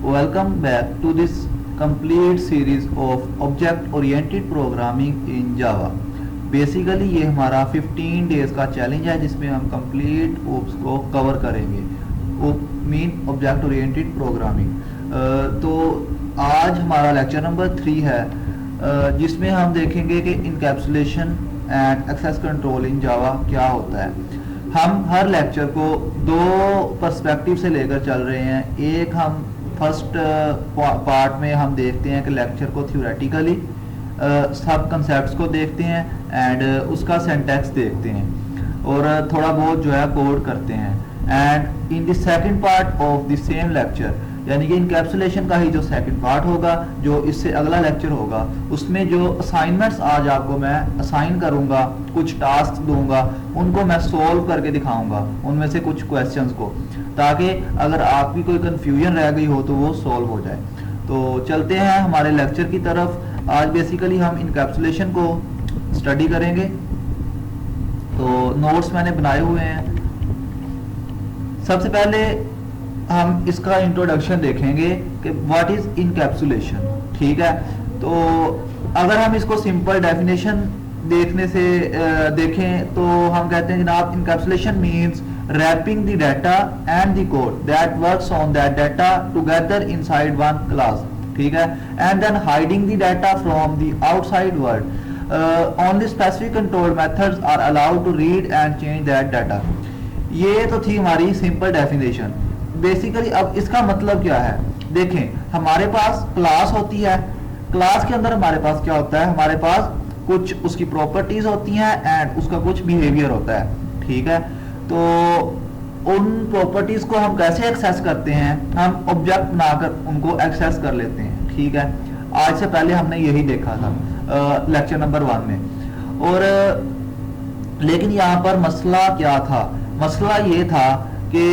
Welcome back to this complete series of object oriented programming in Java. Basically ये हमारा 15 days का challenge है जिसमें हम कंप्लीट ओप्स को कवर करेंगे, मीन ऑब्जेक्ट ओरिएंटेड प्रोग्रामिंग। तो आज हमारा लेक्चर नंबर 3 है, जिसमें हम देखेंगे कि encapsulation and access control in Java क्या होता है। हम हर लेक्चर को दो पर्सपेक्टिव से लेकर चल रहे हैं। एक हम फर्स्ट पार्ट में हम देखते हैं कि लेक्चर को थ्योरेटिकली सब कंसेप्ट्स को देखते हैं एंड उसका सिंटैक्स देखते हैं और थोड़ा बहुत जो है कोड करते हैं। And in the second part of the same lecture, यानी कि इनकैप्सुलेशन का ही जो सेकंड पार्ट होगा, जो इससे अगला लेक्चर होगा, उसमें जो असाइनमेंट्स आज आपको मैं असाइन करूंगा, कुछ टास्क दूंगा, उनको मैं सोल्व करके दिखाऊंगा, उनमें से कुछ क्वेश्चंस को, ताकि अगर आपकी कोई कंफ्यूजन रह गई हो तो वो सोल्व हो जाए। तो चलते हैं हमारे लेक्चर की तरफ। आज बेसिकली हम इनकैप्सुलेशन को स्टडी करेंगे। तो नोट्स मैंने बनाए हुए हैं। सबसे पहले हम इसका इंट्रोडक्शन देखेंगे कि व्हाट इज इनकैप्सुलेशन। ठीक है, तो अगर हम इसको सिंपल डेफिनेशन देखने से देखें तो हम कहते हैं जनाब, encapsulation means wrapping the data and the code that works on that data together inside one class. ठीक है, and then hiding the data from the outside world. Only specific control methods are allowed to read and change that data. ये तो थी हमारी simple definition. Basically अब इसका मतलब क्या है, देखें, हमारे पास क्लास होती है। क्लास के अंदर हमारे पास क्या होता है, हमारे पास कुछ उसकी प्रॉपर्टीज होती हैं एंड उसका कुछ बिहेवियर होता है। ठीक है, तो उन प्रॉपर्टीज को हम कैसे एक्सेस करते हैं, हम ऑब्जेक्ट बनाकर उनको एक्सेस कर लेते हैं। ठीक है, आज से पहले हमने यही देखा था लेक्चर नंबर 1 में। और लेकिन यहाँ पर मसला क्या था, मसला ये था कि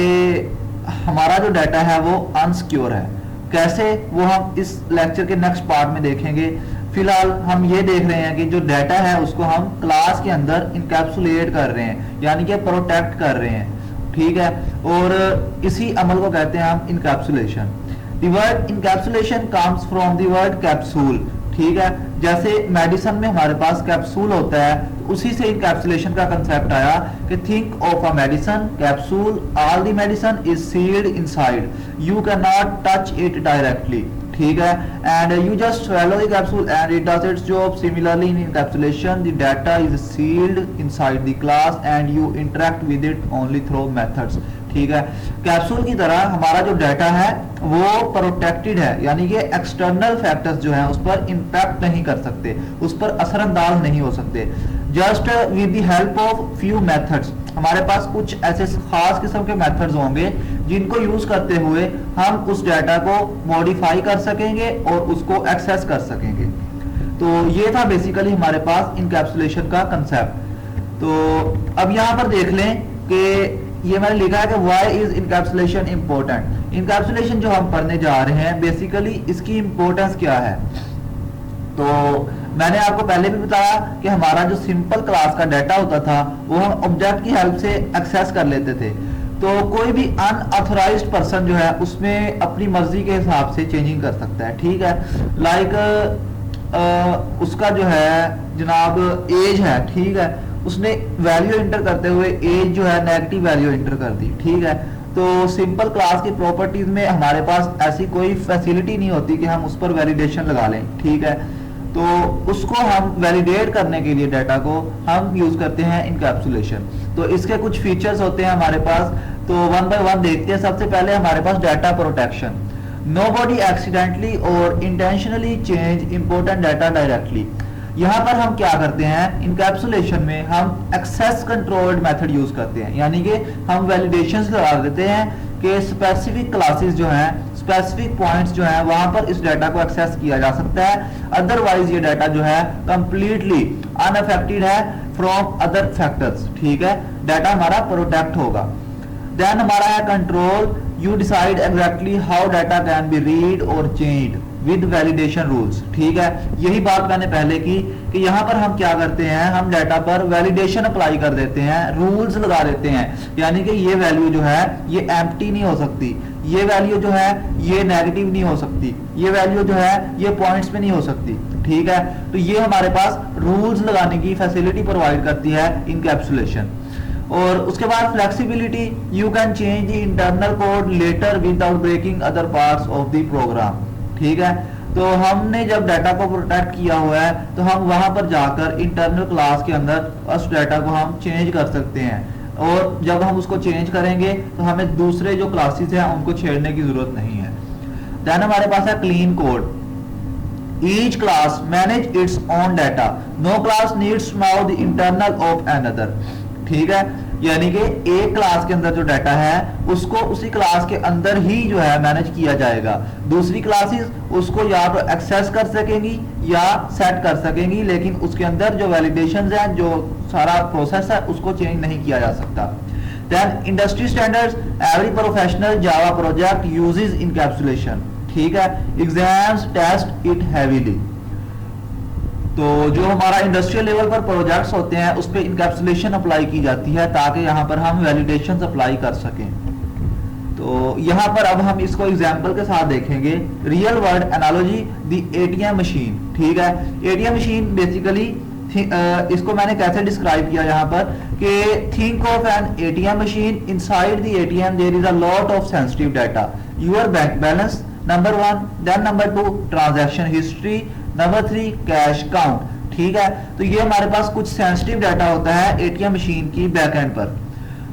हमारा जो डाटा है वो अनसिक्योर है। कैसे, वो हम इस लेक्चर के नेक्स्ट पार्ट में देखेंगे। फिलहाल हम ये देख रहे हैं कि जो डाटा है उसको हम क्लास के अंदर इनकैप्सुलेट कर रहे हैं, यानी कि प्रोटेक्ट कर रहे हैं। ठीक है, और इसी अमल को कहते हैं हम encapsulation. The word encapsulation comes from the word capsule. ठीक है, जैसे मेडिसिन में हमारे पास कैप्सूल होता है, तो उसी से इनकैप्सुलेशन का कंसेप्ट आया कि think of a medicine capsule, all the medicine is sealed inside, you can not touch it directly. ठीक है, and you just swallow the capsule and it does its job. Similarly in encapsulation the data is sealed inside the class and you interact with it only through methods. ठीक है, capsule की तरह हमारा जो data है वो protected है, यानी कि एक्सटर्नल फैक्टर्स जो हैं उस पर इंपैक्ट नहीं कर सकते, उस पर असरअंदाज नहीं हो सकते। Just with the help of few methods, हमारे पास कुछ ऐसे खास किस्म के मेथड्स होंगे जिनको यूज करते हुए हम उस डाटा को मॉडिफाई कर सकेंगे और उसको एक्सेस कर सकेंगे। तो ये था बेसिकली हमारे पास इनकैप्सुलेशन का कंसेप्ट। तो अब यहाँ पर देख लें कि ये मैंने लिखा है कि why is encapsulation important. Encapsulation जो हम पढ़ने जा रहे हैं, बेसिकली इसकी इंपॉर्टेंस क्या है। तो मैंने आपको पहले भी बताया कि हमारा जो सिंपल क्लास का डाटा होता था वो हम ऑब्जेक्ट की हेल्प से एक्सेस कर लेते थे। तो कोई भी अनऑथराइज्ड पर्सन जो है उसमें अपनी मर्जी के हिसाब से चेंजिंग कर सकता है। ठीक है, लाइक उसका जो है जनाब एज है, ठीक है, उसने वैल्यू इंटर करते हुए एज जो है नेगेटिव वैल्यू इंटर कर दी। ठीक है, तो सिंपल क्लास की प्रॉपर्टीज में हमारे पास ऐसी कोई फैसिलिटी नहीं होती कि हम उस पर वैलिडेशन लगा लें। ठीक है, तो उसको हम वैलिडेट करने के लिए डाटा को हम यूज करते हैं इनकैप्सुलेशन। तो इसके कुछ फीचर्स होते हैं हमारे पास, तो वन बाय वन देखते हैं। सबसे पहले हमारे पास डाटा प्रोटेक्शन। नोबॉडी एक्सीडेंटली और intentionally change important data directly. यहाँ पर हम क्या करते हैं, इनकैप्सुलेशन में हम एक्सेस कंट्रोल्ड मेथड यूज करते हैं, यानी कि हम वैलिडेशंस लगा देते हैं कि स्पेसिफिक क्लासेस जो हैं, स्पेसिफिक पॉइंट्स जो हैं, वहां पर इस डाटा को एक्सेस किया जा सकता है। अदरवाइज ये डाटा जो है कंप्लीटली अनअफेक्टेड है फ्रॉम अदर फैक्टर्स। ठीक है, डाटा हमारा प्रोटेक्ट होगा। देन हमारा है control. You decide exactly how data can be read और चेंज्ड विद वैलिडेशन रूल्स। ठीक है, यही बात मैंने पहले की कि यहाँ पर हम क्या करते हैं, हम डाटा पर वैलिडेशन अप्लाई कर देते हैं, रूल्स लगा देते हैं, यानी कि ये वैल्यू जो है ये एम्प्टी नहीं हो सकती, ये वैल्यू जो है ये नेगेटिव नहीं हो सकती, ये वैल्यू जो है ये पॉइंट्स पे नहीं हो सकती। ठीक है, तो ये हमारे पास रूल्स लगाने की फैसिलिटी प्रोवाइड करती है इनकैप्सुलेशन। और उसके बाद flexibility, you can change the internal code later without breaking other parts of the program. ठीक है, तो हमने जब डाटा को प्रोटेक्ट किया हुआ है तो हम वहां पर जाकर इंटरनल क्लास के अंदर उस डाटा को हम चेंज कर सकते हैं, और जब हम उसको चेंज करेंगे तो हमें दूसरे जो क्लासेस हैं उनको छेड़ने की जरूरत नहीं है। देन हमारे पास है clean code, each class manage its own data, no class needs to know the internal of another. ठीक है, यानी कि एक क्लास के अंदर जो डाटा है उसको उसी क्लास के अंदर ही जो है मैनेज किया जाएगा, दूसरी क्लासेस उसको या तो एक्सेस कर सकेंगी या सेट कर सकेंगी, लेकिन उसके अंदर जो वैलिडेशंस हैं, जो सारा प्रोसेस है, उसको चेंज नहीं किया जा सकता। Then industry standards, every professional Java project uses encapsulation. ठीक है, एग्जाम्स टेस्ट इट हैवीली। तो जो हमारा इंडस्ट्रियल लेवल पर प्रोजेक्ट्स होते हैं उस पर इनकैप्सुलेशन अप्लाई की जाती है ताकि यहाँ पर हम वैलिडेशंस अप्लाई कर सकें। तो यहाँ पर अब हम इसको एग्जांपल के साथ देखेंगे। Real world analogy, the ATM machine. ठीक है, एटीएम मशीन बेसिकली इसको मैंने कैसे डिस्क्राइब किया यहाँ पर कि think of an ATM machine, inside the ATM there is a lot of sensitive data, your bank balance number 1, then number 2 transaction history, number 3 cash count. ठीक है, तो ये हमारे पास कुछ सेंसिटिव डाटा होता है एटीएम मशीन की बैक एंड पर।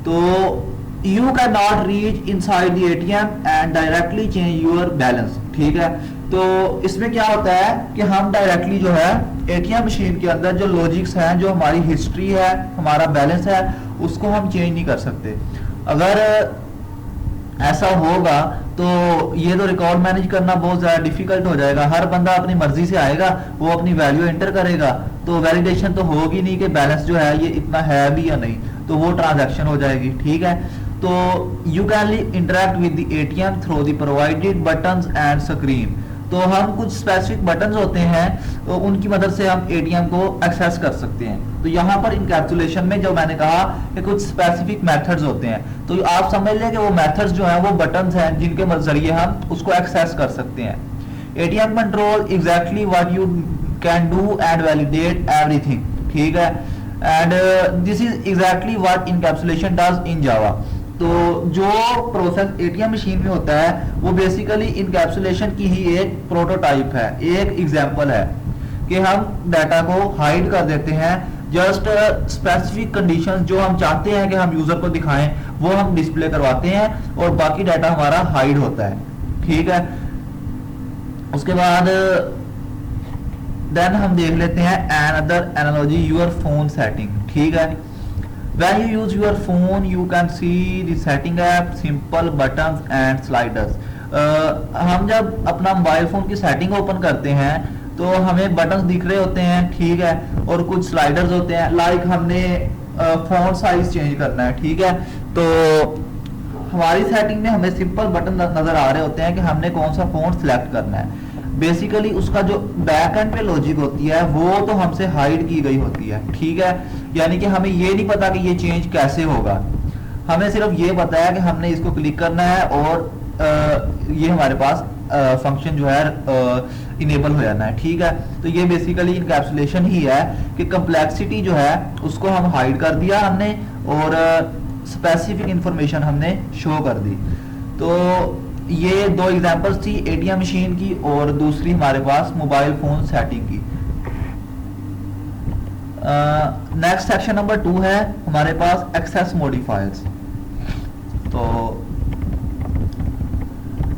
तो you can not reach inside the ATM and directly change your balance. ठीक है, तो इसमें क्या होता है कि हम डायरेक्टली जो है एटीएम मशीन के अंदर जो लॉजिक्स हैं, जो हमारी हिस्ट्री है, हमारा बैलेंस है, उसको हम चेंज नहीं कर सकते। अगर ऐसा होगा तो ये तो रिकॉर्ड मैनेज करना बहुत ज्यादा डिफिकल्ट हो जाएगा। हर बंदा अपनी मर्जी से आएगा, वो अपनी वैल्यू एंटर करेगा, तो वैलिडेशन तो होगी नहीं कि बैलेंस जो है ये इतना है भी या नहीं, तो वो ट्रांजैक्शन हो जाएगी। ठीक है, तो you can interact with the ATM through the provided buttons and screen. तो हम कुछ स्पेसिफिक बटन्स होते हैं तो उनकी मदद से हम एटीएम को एक्सेस कर सकते हैं। तो यहाँ पर इनकैप्सुलेशन में जो मैंने कहा कि कुछ स्पेसिफिक मेथड्स होते हैं, तो आप समझ लें कि वो मेथड्स जो हैं वो बटन्स हैं जिनके जरिए हम उसको एक्सेस कर सकते हैं। ATM control exactly what you can do and validate everything. ठीक है, and this is exactly what encapsulation does in Java. तो जो प्रोसेस एटीएम मशीन में होता है वो बेसिकली इनकैप्सुलेशन की ही एक प्रोटोटाइप है, एक एग्जांपल है कि हम डाटा को हाइड कर देते हैं, जस्ट स्पेसिफिक कंडीशंस जो हम चाहते हैं कि हम यूजर को दिखाएं वो हम डिस्प्ले करवाते हैं और बाकी डाटा हमारा हाइड होता है। ठीक है, उसके बाद देन हम देख लेते हैं another analogy, your phone setting. ठीक है, when you use your phone you can see the setting app, simple buttons and sliders। हम जब अपना मोबाइल फोन की सेटिंग ओपन करते हैं तो हमें बटन्स दिख रहे होते हैं। ठीक है, और कुछ स्लाइडर्स होते हैं, लाइक हमने फोन साइज चेंज करना है। ठीक है, तो हमारी सेटिंग में हमें सिंपल बटन नजर आ रहे होते हैं कि हमने कौन सा फोन सिलेक्ट करना है। बेसिकली उसका जो बैक एंड पे लॉजिक होती है वो तो हमसे हाइड की गई होती है। ठीक है, यानी कि हमें ये नहीं पता कि ये चेंज कैसे होगा, हमें सिर्फ ये पता है कि हमने इसको क्लिक करना है और ये हमारे पास फंक्शन जो है इनेबल हो जाना है। ठीक है, तो ये बेसिकली इनकैप्सुलेशन ही है कि कम्प्लेक्सिटी जो है उसको हम हाइड कर दिया हमने और स्पेसिफिक इंफॉर्मेशन हमने शो कर दी। तो ये दो एग्जांपल्स थी, एटीएम मशीन की और दूसरी हमारे पास मोबाइल फोन सेटिंग की। नेक्स्ट सेक्शन नंबर 2 है हमारे पास एक्सेस मॉडिफायर्स। तो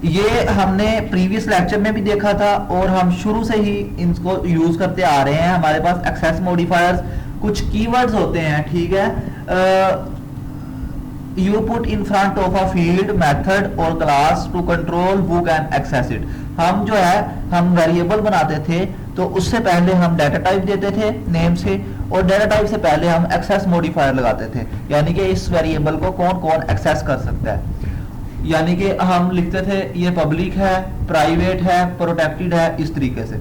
ये हमने प्रीवियस लेक्चर में भी देखा था और हम शुरू से ही इनको यूज करते आ रहे हैं। हमारे पास एक्सेस मॉडिफायर्स कुछ कीवर्ड्स होते हैं। ठीक है, you put in front of a field, method और class to control who can access it। हम जो है हम वेरिएबल बनाते थे तो उससे पहले हम डाटा टाइप देते थे नेम से और डाटा टाइप से पहले हम एक्सेस मॉडिफायर लगाते थे, यानी कि इस वेरिएबल को कौन कौन एक्सेस कर सकता है। यानी कि हम लिखते थे ये पब्लिक है, प्राइवेट है, प्रोटेक्टेड है, इस तरीके से।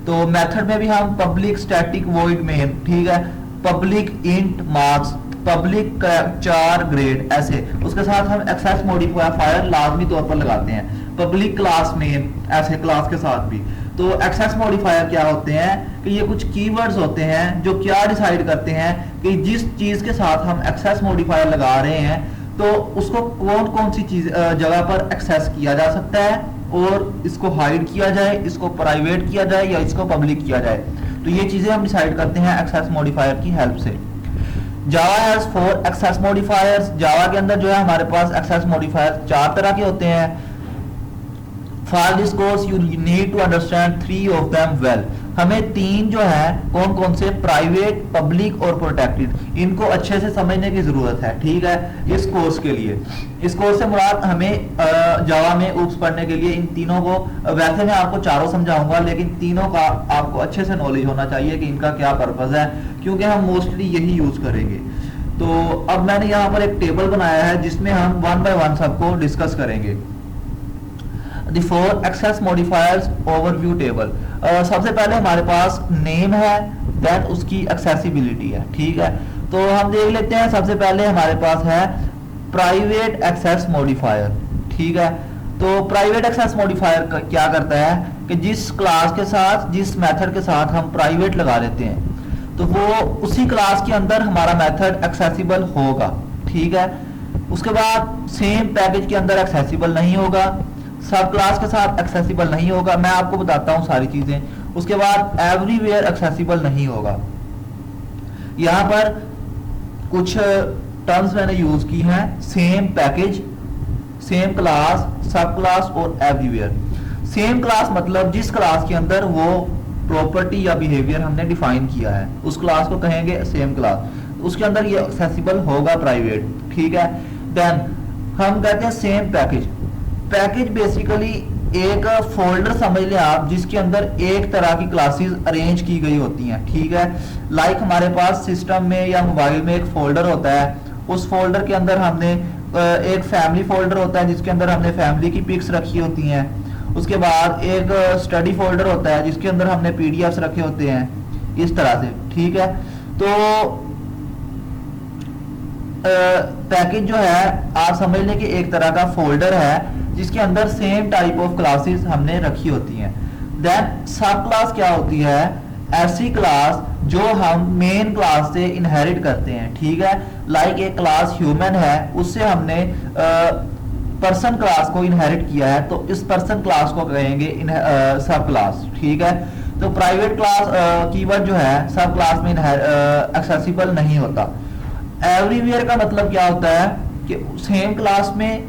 तो मेथड में भी हम पब्लिक स्टैटिक वॉइड मेन, ठीक है, पब्लिक इंट मार्क्स, पब्लिक चार ग्रेड, ऐसे उसके साथ हम एक्सेस मॉडिफायर लाजमी तौर पर लगाते हैं, पब्लिक क्लास नेम, ऐसे क्लास के साथ भी। तो एक्सेस मॉडिफायर क्या होते हैं कि ये कुछ कीवर्ड्स होते हैं जो क्या डिसाइड करते हैं कि जिस चीज के साथ हम एक्सेस मॉडिफायर लगा रहे हैं तो उसको कौन कौन सी चीज जगह पर एक्सेस किया जा सकता है और इसको हाइड किया जाए, इसको प्राइवेट किया जाए या इसको पब्लिक किया जाए। तो ये चीजें हम डिसाइड करते हैं एक्सेस मॉडिफायर की हेल्प से। जावा हैज 4 एक्सेस मॉडिफायर्स। जावा के अंदर जो है हमारे पास एक्सेस मॉडिफायर 4 तरह के होते हैं। For this course you need to understand 3 of them well. हमें 3 जो है कौन कौन से, प्राइवेट, पब्लिक और प्रोटेक्टेड, इनको अच्छे से समझने की जरूरत है, ठीक है, इस कोर्स के लिए। इस कोर्स से मुराद हमें जावा में ऊप्स पढ़ने के लिए इन तीनों को, वैसे मैं आपको चारों समझाऊंगा लेकिन तीनों का आपको अच्छे से नॉलेज होना चाहिए कि इनका क्या पर्पस है, क्योंकि हम मोस्टली यही यूज करेंगे। तो अब मैंने यहाँ पर एक टेबल बनाया है जिसमें हम 1 बाय 1 सबको डिस्कस करेंगे। The 4 access modifiers overview table। सबसे पहले हमारे पास नेम है, देन उसकी एक्सेसिबिलिटी है, ठीक है। तो हम देख लेते हैं, सबसे पहले हमारे पास है प्राइवेट एक्सेस मॉडिफायर, ठीक है। तो प्राइवेट एक्सेस मॉडिफायर क्या करता है कि जिस क्लास के साथ, जिस मेथड के साथ हम प्राइवेट लगा देते हैं तो वो उसी क्लास के अंदर हमारा मेथड एक्सेसिबल होगा, ठीक है। उसके बाद सेम पैकेज के अंदर एक्सेसिबल नहीं होगा, सब क्लास के साथ एक्सेसिबल नहीं होगा, मैं आपको बताता हूं सारी चीजें। उसके बाद एवरीवेयर एक्सेसिबल नहीं होगा। यहां पर कुछ टर्म्स मैंने यूज की हैं, सेम पैकेज, सेम क्लास, सब क्लास और एवरीवेयर। सेम क्लास मतलब जिस क्लास के अंदर वो प्रॉपर्टी या बिहेवियर हमने डिफाइन किया है उस क्लास को कहेंगे सेम क्लास, उसके अंदर ये एक्सेसिबल होगा प्राइवेट, ठीक है। देन हम कहते हैं सेम पैकेज। पैकेज बेसिकली एक फोल्डर समझ लें आप जिसके अंदर एक तरह की क्लासेस अरेंज की गई होती हैं, ठीक है। लाइक हमारे पास सिस्टम में या मोबाइल में एक फोल्डर होता है, उस फोल्डर के अंदर हमने एक फैमिली फोल्डर होता है जिसके अंदर हमने फैमिली की पिक्स रखी होती हैं। उसके बाद एक स्टडी फोल्डर होता है जिसके अंदर हमने पीडीएफ्स रखे होते हैं, इस तरह से, ठीक है। तो पैकेज जो है आप समझ लें कि एक तरह का फोल्डर है जिसके अंदर सेम टाइप ऑफ क्लासेस हमने रखी होती हैं। देन सब क्लास क्या होती है, ऐसी क्लास जो हम मेन क्लास से इनहेरिट करते हैं, ठीक है। लाइक एक क्लास ह्यूमन है, उससे हमने पर्सन क्लास को इनहेरिट किया है तो इस पर्सन क्लास को कहेंगे सब क्लास, ठीक है। तो प्राइवेट क्लास कीवर्ड जो है सब क्लास में एक्सेसिबल नहीं होता। एवरीवेयर का मतलब क्या होता है कि सेम क्लास में,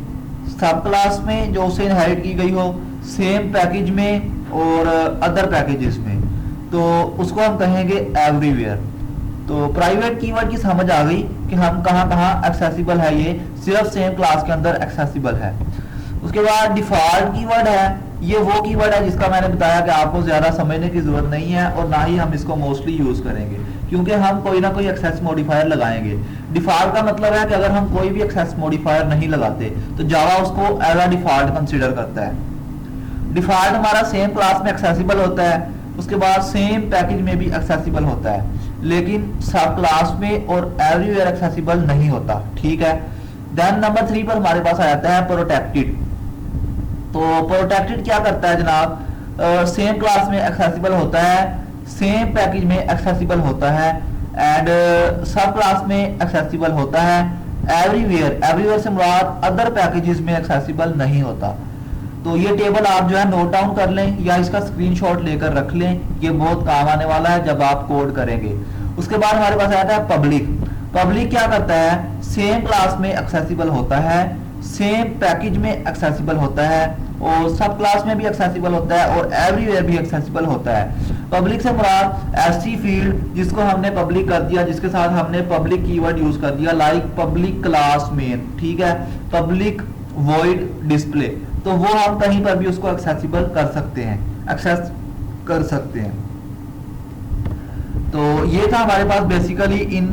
सब क्लास में जो उसे इनहेरिट की गई हो, सेम पैकेज में और अदर पैकेजेस में, तो उसको हम कहेंगे एवरीवेयर। तो प्राइवेट कीवर्ड की समझ आ गई कि हम कहाँ कहाँ एक्सेसिबल है, ये सिर्फ सेम क्लास के अंदर एक्सेसिबल है। उसके बाद डिफॉल्ट कीवर्ड है, ये वो कीवर्ड है जिसका मैंने बताया कि आपको ज्यादा समझने की जरूरत नहीं है और ना ही हम इसको मोस्टली यूज करेंगे क्योंकि हम कोई ना कोई एक्सेस मॉडिफायर लगाएंगे। डिफॉल्ट का मतलब है कि अगर हम कोई भी एक्सेस मॉडिफायर नहीं लगाते तो जावा उसको एज अ डिफॉल्ट कंसीडर करता है। डिफॉल्ट हमारा सेम क्लास में एक्सेसिबल होता है, उसके बाद सेम पैकेज में भी एक्सेसिबल होता है, लेकिन सब क्लास में और एवरीवेयर एक्सेसिबल नहीं होता, ठीक है। देन नंबर 3 पर हमारे पास आ जाता है प्रोटेक्टेड। तो प्रोटेक्टेड क्या करता है जनाब, सेम क्लास में एक्सेसिबल होता है, सेम पैकेज में एक्सेसिबल होता है एंड सब क्लास में एक्सेसिबल होता है। एवरीवेयर, एवरीवेयर से मुराद अदर पैकेजेस में एक्सेसिबल नहीं होता। तो ये टेबल आप जो है नोट डाउन कर लें या इसका स्क्रीनशॉट लेकर रख लें, ये बहुत काम आने वाला है जब आप कोड करेंगे। उसके बाद हमारे पास आता है पब्लिक। पब्लिक क्या करता है, सेम क्लास में एक्सेसिबल होता है, सेम पैकेज में एक्सेसिबल होता है और सब क्लास में भी एक्सेसिबल होता है और एवरीवेयर भी एक्सेसिबल होता है। पब्लिक से मुराद ऐसी फील्ड जिसको हमने पब्लिक कर दिया, जिसके साथ हमने पब्लिक कीवर्ड यूज कर दिया, लाइक पब्लिक क्लास मेन, ठीक है, पब्लिक वॉइड डिस्प्ले, तो वो हम कहीं पर भी उसको एक्सेसिबल कर सकते हैं, एक्सेस कर सकते हैं। तो ये था हमारे पास बेसिकली इन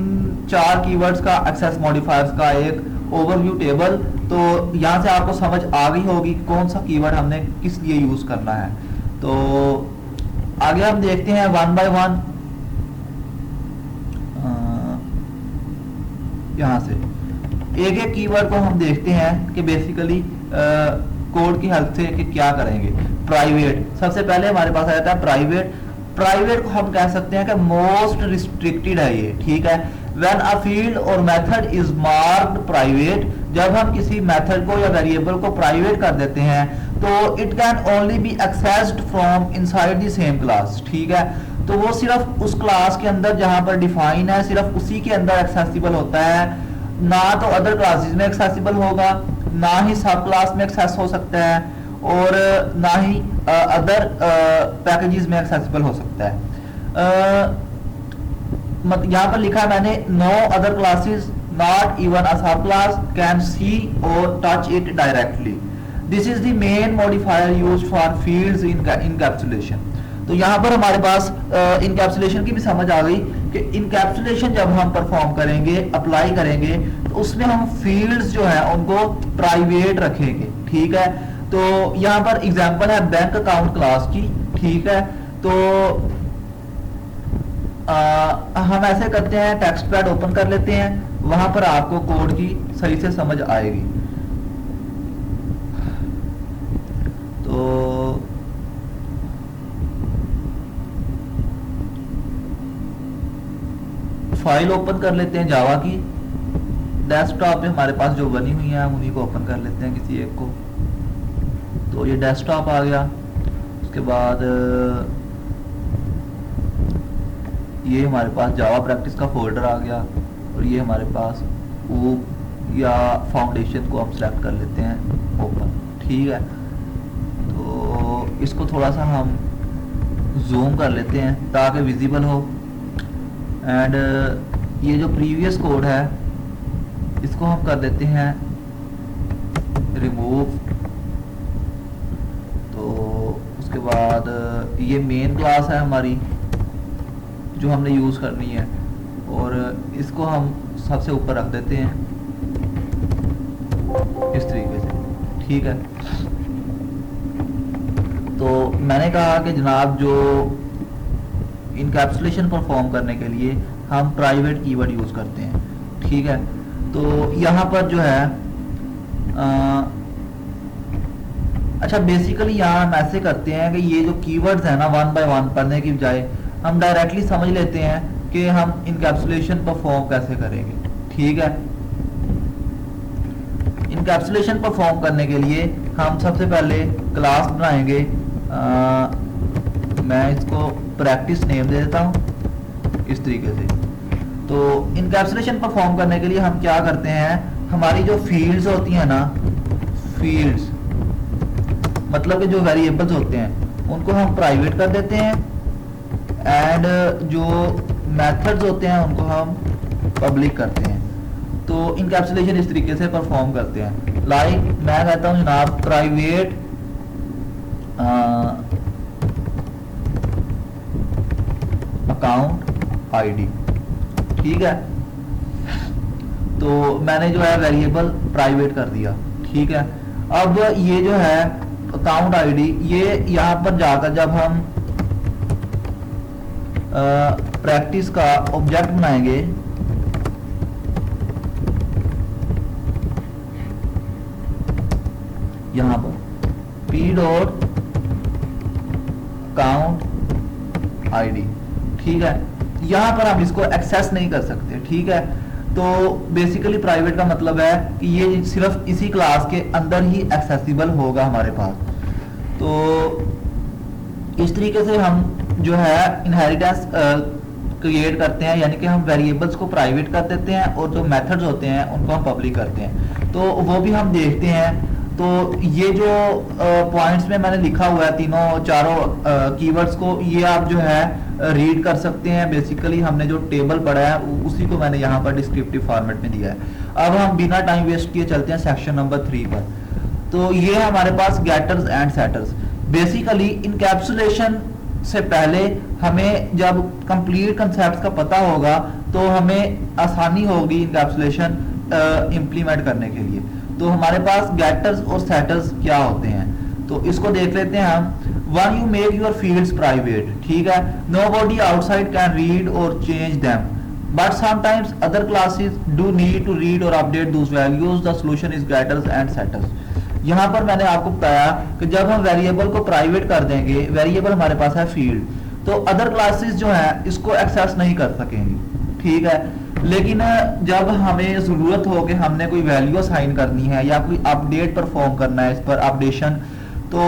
4 कीवर्ड्स का एक्सेस मॉडिफायर्स का एक ओवरव्यू टेबल। तो यहाँ से आपको समझ आ गई होगी कौन सा कीवर्ड हमने किस लिए यूज करना है। तो आगे हम देखते हैं वन बाय वन। यहाँ से एक एक कीवर्ड को हम देखते हैं कि बेसिकली कोड की हेल्प से कि क्या करेंगे। प्राइवेट, सबसे पहले हमारे पास आ जाता है प्राइवेट। प्राइवेट को हम कह सकते हैं कि मोस्ट रिस्ट्रिक्टेड है ये, ठीक है। व्हेन अ फील्ड और मेथड इज मार्क्ड प्राइवेट, जब हम किसी मेथड को या वेरिएबल को प्राइवेट कर देते हैं तो it can only B accessed from inside the same class, ठीक है। तो वो सिर्फ उस क्लास के अंदर जहां पर डिफाइन है सिर्फ उसी के अंदर एक्सेसिबल होता है, ना तो अदर क्लासेस में एक्सेसिबल होगा, ना ही सब क्लास में एक्सेस हो सकता है, और ना ही अदर पैकेजेस में एक्सेसिबल हो सकता है। यहाँ पर लिखा है मैंने, no other classes not even a subclass can see और touch it directly. This is the main modifier used for fields in encapsulation. तो यहाँ पर हमारे पास इनकैप्सुलेशन की भी समझ आ गई कि इनकैप्सुलेशन जब हम परफॉर्म करेंगे, अप्लाई करेंगे, तो उसमें हम फील्ड्स जो है उनको प्राइवेट रखेंगे, ठीक है। तो यहाँ पर एग्जांपल है बैंक अकाउंट क्लास की, ठीक है। तो हम ऐसे करते हैं, टेक्स्ट पैड ओपन कर लेते हैं, वहां पर आपको कोड की सही से समझ आएगी। तो फाइल ओपन कर लेते हैं जावा की। डेस्कटॉप पे हमारे पास जो बनी हुई है हम उन्हीं को ओपन कर लेते हैं, किसी एक को। तो ये डेस्कटॉप आ गया। उसके बाद ये हमारे पास जावा प्रैक्टिस का फोल्डर आ गया, और ये हमारे पास वो या फाउंडेशन को हम सेलेक्ट कर लेते हैं, ओपन, ठीक है। तो इसको थोड़ा सा हम जूम कर लेते हैं ताकि विजिबल हो। एंड ये जो प्रीवियस कोड है इसको हम कर देते हैं रिमूव। तो उसके बाद ये मेन क्लास है हमारी जो हमने यूज करनी है, और इसको हम सबसे ऊपर रख देते हैं इस तरीके से, ठीक है। तो मैंने कहा कि जनाब जो इनकैप्सुलेशन परफॉर्म करने के लिए हम प्राइवेट कीवर्ड यूज करते हैं, ठीक है। तो यहाँ पर जो है अच्छा बेसिकली यहाँ हम ऐसे करते हैं कि ये जो कीवर्ड्स है ना वन बाय वन पढ़ने की बजाय हम डायरेक्टली समझ लेते हैं कि हम इनकैप्सुलेशन परफॉर्म कैसे करेंगे, ठीक है। इनकैप्सुलेशन परफॉर्म करने के लिए हम सबसे पहले क्लास बनाएंगे। मैं इसको प्रैक्टिस नेम दे देता हूँ इस तरीके से। तो इनकैप्सुलेशन परफॉर्म करने के लिए हम क्या करते हैं, हमारी जो फील्ड्स होती हैं ना, फील्ड्स मतलब कि जो वेरिएबल्स होते हैं उनको हम प्राइवेट कर देते हैं, एंड जो मेथड्स होते हैं उनको हम पब्लिक करते हैं। तो इनकैप्सुलेशन इस तरीके से परफॉर्म करते हैं। लाइक मैं कहता हूँ जनाब प्राइवेट अकाउंट आईडी, ठीक है। तो मैंने जो है वेरिएबल प्राइवेट कर दिया, ठीक है। अब ये जो है अकाउंट आईडी, ये यहाँ पर जाकर जब हम प्रैक्टिस का ऑब्जेक्ट बनाएंगे, यहाँ पर p डॉट अकाउंट आईडी, ठीक है। यहाँ पर हम इसको एक्सेस नहीं कर सकते, ठीक है। तो बेसिकली प्राइवेट का मतलब है कि ये सिर्फ इसी क्लास के अंदर ही एक्सेसिबल होगा हमारे पास। तो इस तरीके से हम जो है इनहेरिटेंस क्रिएट करते हैं, यानी कि हम वेरिएबल्स को प्राइवेट कर देते हैं और जो मेथड्स होते हैं उनको हम पब्लिक करते हैं। तो वो भी हम देखते हैं। तो ये जो पॉइंट्स में मैंने लिखा हुआ है तीनों चारों कीवर्ड्स को, ये आप जो है रीड कर सकते हैं। बेसिकली हमने जो टेबल पढ़ा है उसी को मैंने यहाँ पर डिस्क्रिप्टिव फॉर्मेट में दिया है। अब हम बिना टाइम वेस्ट किए चलते हैं सेक्शन नंबर 3 पर। तो ये है हमारे पास getters and setters. Basically encapsulation से पहले हमें जब कंप्लीट कंसेप्ट का पता होगा तो हमें आसानी होगी इनकैप्सुलेशन इम्प्लीमेंट करने के लिए। तो हमारे पास गेटर्स और सेटर्स क्या होते हैं, तो इसको देख लेते हैं हम। When you make your fields private, ठीक है, नोबॉडी आउटसाइड कैन रीड और change them, but sometimes other classes do need to read और update those values, the solution is getters and setters. यहाँ पर मैंने आपको बताया कि जब हम वेरिएबल को प्राइवेट कर देंगे, वेरिएबल हमारे पास है फील्ड, तो अदर क्लासेस जो है इसको एक्सेस नहीं कर सकेंगी, ठीक है। लेकिन जब हमें जरूरत हो कि हमने कोई वैल्यू असाइन करनी है या कोई अपडेट परफॉर्म करना है, इस पर अपडेशन, तो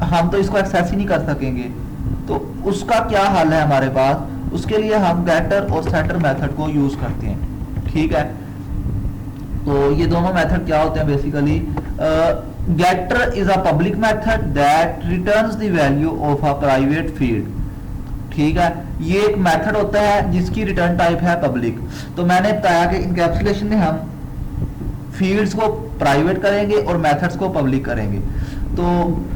हम तो इसको एक्सेस ही नहीं कर सकेंगे। तो उसका क्या हल है हमारे पास, उसके लिए हम गेटर और सेटर मेथड को यूज करते हैं, ठीक है। तो ये दोनों मेथड क्या होते हैं basically, getter is a public method that returns the value of a private field, ठीक है। ये एक मेथड होता है जिसकी रिटर्न टाइप है पब्लिक। तो मैंने बताया कि इनकैप्सुलेशन में हम फील्ड्स को प्राइवेट करेंगे और मेथड्स को पब्लिक करेंगे। तो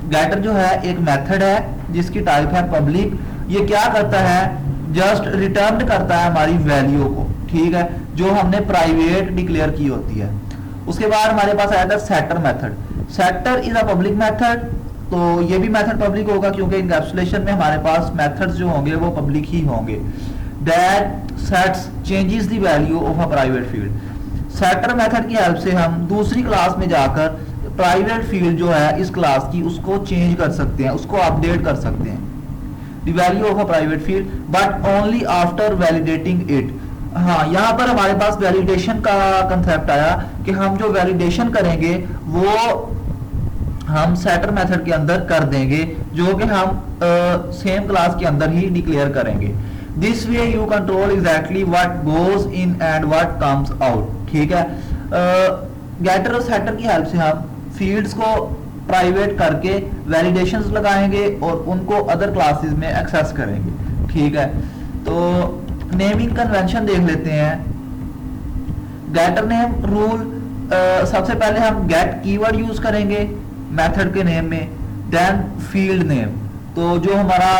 गेटर जो है एक मेथड है जिसकी टाइप है पब्लिक। ये क्या करता है, जस्ट रिटर्न करता है हमारी वैल्यू को, ठीक है, जो हमने प्राइवेट डिक्लेयर की होती है। उसके बाद हमारे पास आया था setter method. Setter is a public method, तो ये भी मेथड पब्लिक होगा क्योंकि इनकैप्सुलेशन में हमारे पास मेथड्स जो होंगे वो पब्लिक ही होंगे। That sets changes the value of a private field. Setter method की हेल्प से हम दूसरी क्लास में जाकर प्राइवेट फील्ड जो है इस क्लास की उसको चेंज कर सकते हैं, उसको अपडेट कर सकते हैं, the value of a private field, but only after validating it. हाँ, यहाँ पर हमारे पास वैलिडेशन का कंसेप्ट आया कि हम जो वैलिडेशन करेंगे वो हम सेटर मेथड के अंदर कर देंगे, जो कि हम सेम क्लास के अंदर ही डिक्लेयर करेंगे। This way you control exactly what goes in and what comes out, ठीक है। गेटर और सेटर की हेल्प से हम फील्ड्स को प्राइवेट करके वैलिडेशंस लगाएंगे और उनको अदर क्लासेस में एक्सेस करेंगे, ठीक है। तो नेमिंग कन्वेंशन देख लेते हैं। गेटर नेम रूल, सबसे पहले हम गेट कीवर्ड यूज करेंगे मेथड के नेम में, देन फील्ड नेम, तो जो हमारा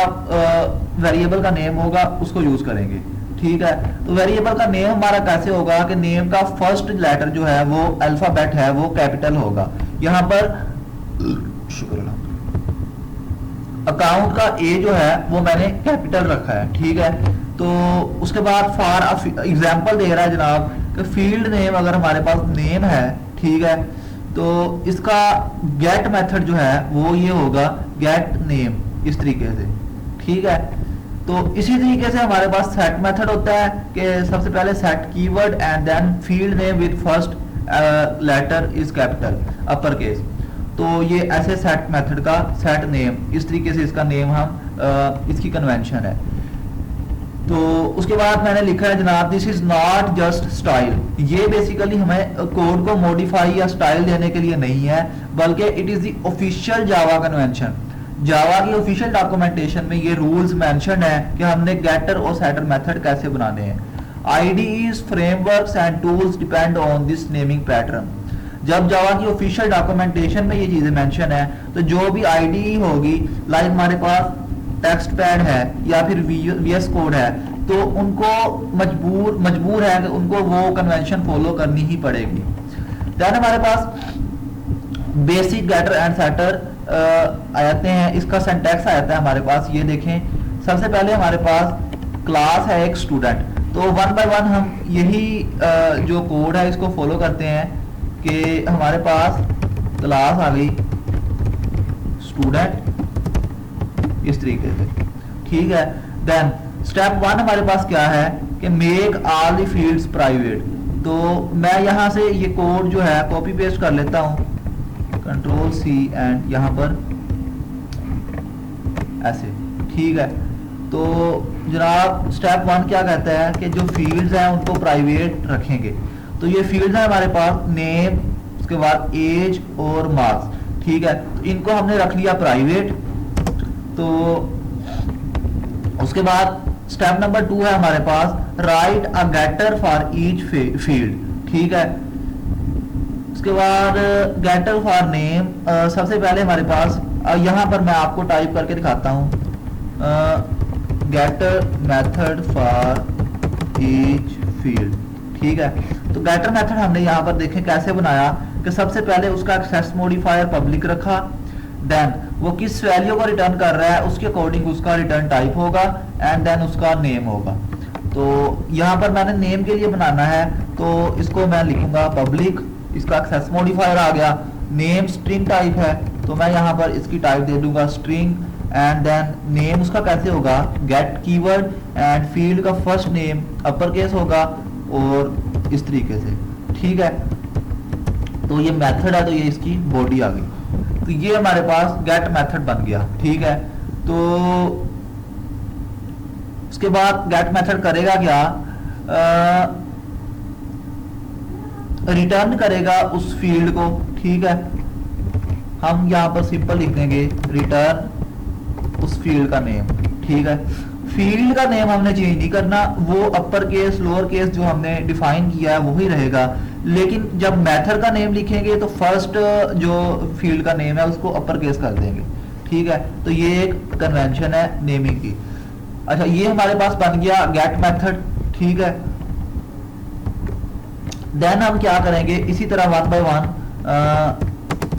वेरिएबल का नेम होगा उसको यूज करेंगे, ठीक है। तो वेरिएबल का नेम हमारा कैसे होगा कि नेम का फर्स्ट लेटर जो है वो अल्फाबेट है वो कैपिटल होगा। यहाँ पर शुक्र अकाउंट का ए जो है वो मैंने कैपिटल रखा है, ठीक है। तो उसके बाद फॉर एग्जांपल दे रहा है जनाब कि फील्ड नेम अगर हमारे पास नेम है, ठीक है, तो इसका गेट मेथड जो है वो ये होगा गेट नेम, इस तरीके से, ठीक है। तो इसी तरीके से हमारे पास सेट मेथड होता है कि सबसे पहले set keyword and then field name with first letter is capital upper case. तो ये ऐसे सेट मेथड का सेट नेम, इस तरीके से इसका नेम हम इसकी कन्वेंशन है। तो उसके बाद मैंने लिखा है जनाब this is not just style, ये बेसिकली हमें कोड को मॉडिफाई या स्टाइल देने के लिए नहीं है, बल्कि it is the official Java convention. Java की ऑफिशियल डॉक्यूमेंटेशन में ये रूल्स मेंशन है कि हमने गेटर और सेटर मेथड कैसे बनाने हैं। IDEs, frameworks and tools depend on this naming pattern. जब जावा की ऑफिशियल डॉक्यूमेंटेशन में ये चीजें मेंशन है, तो जो भी आईडीई होगी, लाइक हमारे पास टेक्स्ट पैड है या फिर वीएस कोड है, तो उनको मजबूर है कि उनको वो कन्वेंशन फॉलो करनी ही पड़ेगी। देन हमारे पास बेसिक गेटर एंड सेटर आते हैं, इसका सिंटैक्स आता है हमारे पास, ये देखें। सबसे पहले हमारे पास क्लास है एक स्टूडेंट, तो वन बाय वन हम यही जो कोड है इसको फॉलो करते हैं कि हमारे पास क्लास आ गई स्टूडेंट इस तरीके से, ठीक है। देन स्टेप वन हमारे पास क्या है कि make all the fields private. तो मैं यहाँ से ये कोड जो है कॉपी पेस्ट कर लेता हूँ, कंट्रोल सी एंड यहाँ पर ऐसे, ठीक है। तो जनाब स्टेप वन क्या कहता है कि जो फील्ड्स हैं उनको प्राइवेट रखेंगे। तो ये फील्ड्स हैं हमारे पास नेम, उसके बाद एज और मार्क्स, ठीक है। तो इनको हमने रख लिया प्राइवेट। तो उसके बाद स्टेप नंबर 2 है हमारे पास write a getter for each field, ठीक है। उसके बाद गेटर फॉर नेम, सबसे पहले हमारे पास यहाँ पर मैं आपको टाइप करके दिखाता हूँ, getter method for each field, ठीक है। तो गेटर मेथड हमने यहाँ पर देखें कैसे बनाया कि सबसे पहले उसका एक्सेस मॉडिफायर पब्लिक रखा, देन वो किस वैल्यू को रिटर्न कर रहा है उसके अकॉर्डिंग उसका रिटर्न टाइप होगा एंड देन उसका नेम होगा। तो यहाँ पर मैंने नेम के लिए बनाना है तो इसको मैं लिखूंगा पब्लिक, इसका एक्सेस मॉडिफायर आ गया, नेम स्ट्रिंग टाइप है तो मैं यहाँ पर इसकी टाइप दे दूंगा स्ट्रिंग एंड देन नेम उसका कैसे होगा गेट कीवर्ड एंड फील्ड का फर्स्ट नेम अपर केस होगा और इस तरीके से, ठीक है। तो ये मेथड है तो ये इसकी बॉडी आ गई। तो ये हमारे पास गेट मेथड बन गया, ठीक है। तो उसके बाद गेट मेथड करेगा क्या, रिटर्न करेगा उस फील्ड को, ठीक है। हम यहाँ पर सिंपल लिख देंगे रिटर्न उस फील्ड का नेम, ठीक है। फील्ड का नेम हमने चेंज नहीं करना, वो अपर केस लोअर केस जो हमने डिफाइन किया है वही रहेगा, लेकिन जब मेथड का नेम लिखेंगे तो फर्स्ट जो फील्ड का नेम है उसको अपर केस कर देंगे, ठीक है। तो ये एक कन्वेंशन है नेमिंग की। अच्छा, ये हमारे पास बन गया गेट मेथड, ठीक है। देन हम क्या करेंगे इसी तरह one by one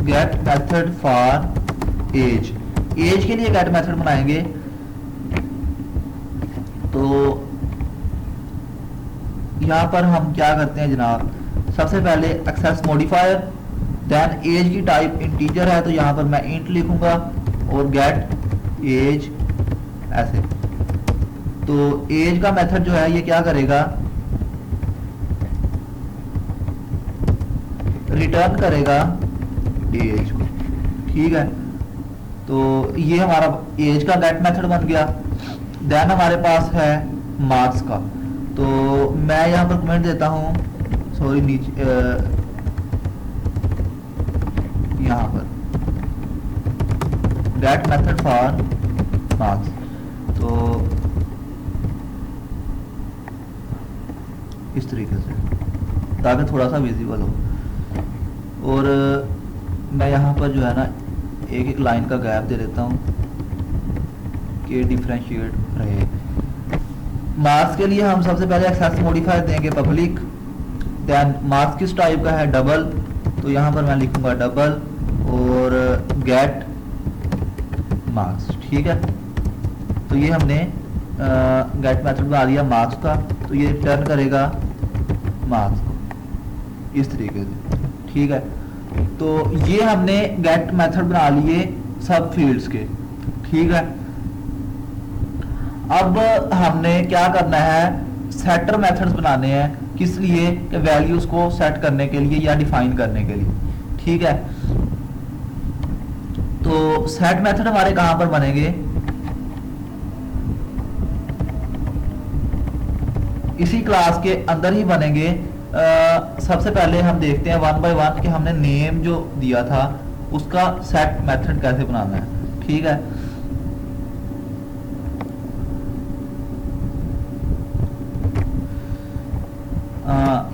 get method for age, age के लिए गेट मेथड बनाएंगे। तो यहां पर हम क्या करते हैं जनाब, सबसे पहले एक्सेस मॉडिफायर, देन एज की टाइप इंटीजर है तो यहां पर मैं इंट लिखूंगा और गेट एज ऐसे। तो एज का मेथड जो है ये क्या करेगा, रिटर्न करेगा एज को, ठीक है। तो ये हमारा एज का गेट मेथड बन गया। देन हमारे पास है मार्क्स का, तो मैं यहाँ पर कमेंट देता हूँ, सॉरी नीचे यहाँ पर गेट मेथड फॉर मार्क्स, तो इस तरीके से ताकि थोड़ा सा विजिबल हो। और मैं यहाँ पर जो है ना एक एक लाइन का गैप दे देता हूँ कि डिफरेंशिएट रहे। मार्क्स के लिए हम सबसे पहले एक्सेस मॉडिफायर देंगे पब्लिक, देन मार्क्स किस टाइप का है डबल, तो यहाँ पर मैं लिखूंगा डबल और गेट मार्क्स, ठीक है। तो ये हमने गेट मेथड बना दिया मार्क्स का, तो ये रिटर्न करेगा मार्क्स को इस तरीके से, ठीक है। तो ये हमने गेट मेथड बना लिए सब फील्ड्स के, ठीक है। अब हमने क्या करना है, सेटर मेथड्स बनाने हैं, किस लिए कि वैल्यूज को सेट करने के लिए या डिफाइन करने के लिए, ठीक है। तो सेट मेथड हमारे कहां पर बनेंगे, इसी क्लास के अंदर ही बनेंगे। सबसे पहले हम देखते हैं वन बाय वन कि हमने नेम जो दिया था उसका सेट मेथड कैसे बनाना है, ठीक है।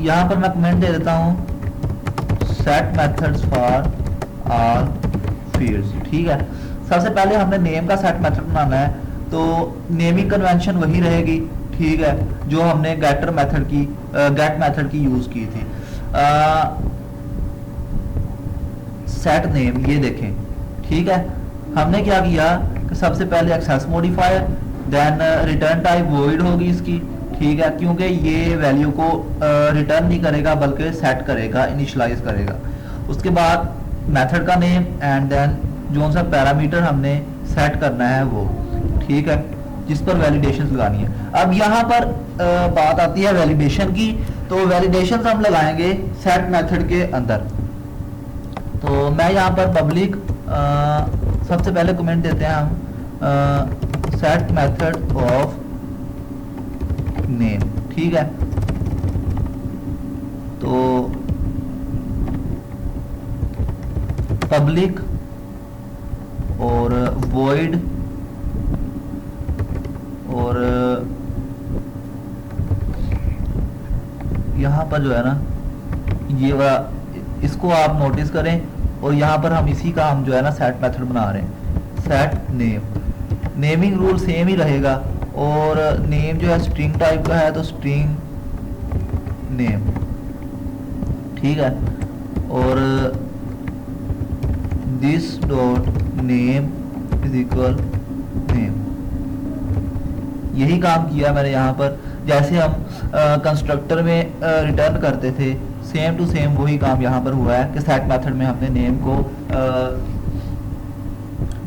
यहां पर मैं कमेंट दे देता हूं set methods for all fields, ठीक है। सबसे पहले हमने नेम का सेट मेथड बनाना है, तो नेमिंग कन्वेंशन वही रहेगी, ठीक है, जो हमने गेट मेथड की यूज की थी। सेट नेम, ये देखें, ठीक है। हमने क्या किया कि सबसे पहले access modifier, then return type void होगी इसकी, ठीक है, क्योंकि ये वैल्यू को रिटर्न नहीं करेगा बल्कि सेट करेगा, इनिशियलाइज करेगा। उसके बाद मेथड का नेम एंड देन जो सा पैरामीटर हमने सेट करना है वो, ठीक है, जिस पर वैलिडेशन लगानी है। अब यहाँ पर बात आती है वैलिडेशन की, तो वैलिडेशन हम लगाएंगे सेट मेथड के अंदर। तो मैं यहाँ पर पब्लिक सबसे पहले कमेंट देते हैं हम सेट मेथड ऑफ नेम, ठीक है। तो पब्लिक और void और यहाँ पर जो है ना ये इसको आप नोटिस करें, और यहाँ पर हम इसी का हम जो है ना सेट मेथड बना रहे हैं, set name. Naming rule same ही रहेगा, और नेम जो है स्ट्रिंग टाइप का है तो स्ट्रिंग नेम, ठीक है, और this dot name is equal name. यही काम किया मैंने यहाँ पर, जैसे हम कंस्ट्रक्टर में रिटर्न करते थे, सेम टू सेम वही काम यहाँ पर हुआ है कि सेट मेथड में हमने नेम को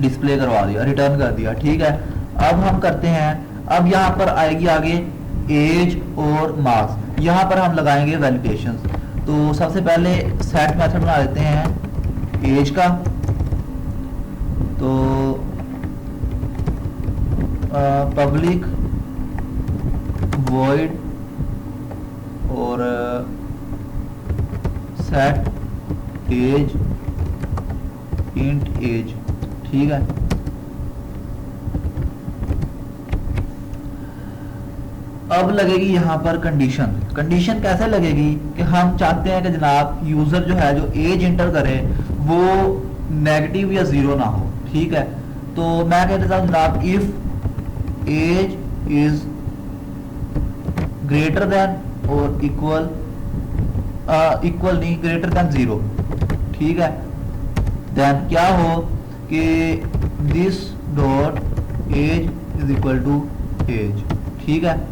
डिस्प्ले करवा दिया, रिटर्न कर दिया, ठीक है। अब हम करते हैं, अब यहाँ पर आएगी आगे एज और मार्क्स, यहाँ पर हम लगाएंगे वैलिडेशंस। तो सबसे पहले सेट मेथड बना लेते हैं एज का, तो पब्लिक वॉइड और सेट एज इंट एज, ठीक है। अब लगेगी यहाँ पर कंडीशन। कंडीशन कैसे लगेगी कि हम चाहते हैं कि जनाब यूजर जो है जो एज इंटर करे वो नेगेटिव या जीरो ना हो, ठीक है। तो मैं कह देता हूँ जनाब if age is greater than और इक्वल नहीं, ग्रेटर देन जीरो, ठीक है, देन क्या हो कि this dot age is equal to age, ठीक है।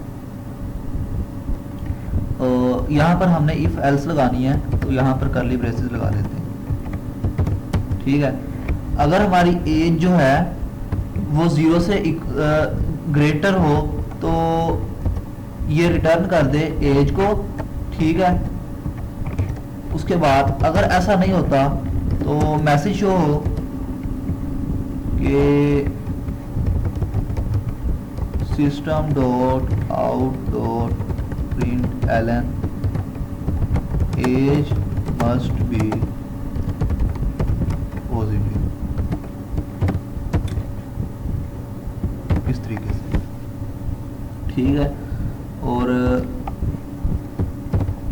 यहाँ पर हमने इफ एल्स लगानी है, तो यहाँ पर कर्ली ब्रेसेस लगा देते हैं, ठीक है। अगर हमारी एज जो है वो जीरो से ग्रेटर हो तो ये रिटर्न कर दे एज को, ठीक है। उसके बाद अगर ऐसा नहीं होता तो मैसेज शो हो कि system dot out dot print ln age must be positive, इस तरीके से, ठीक है। और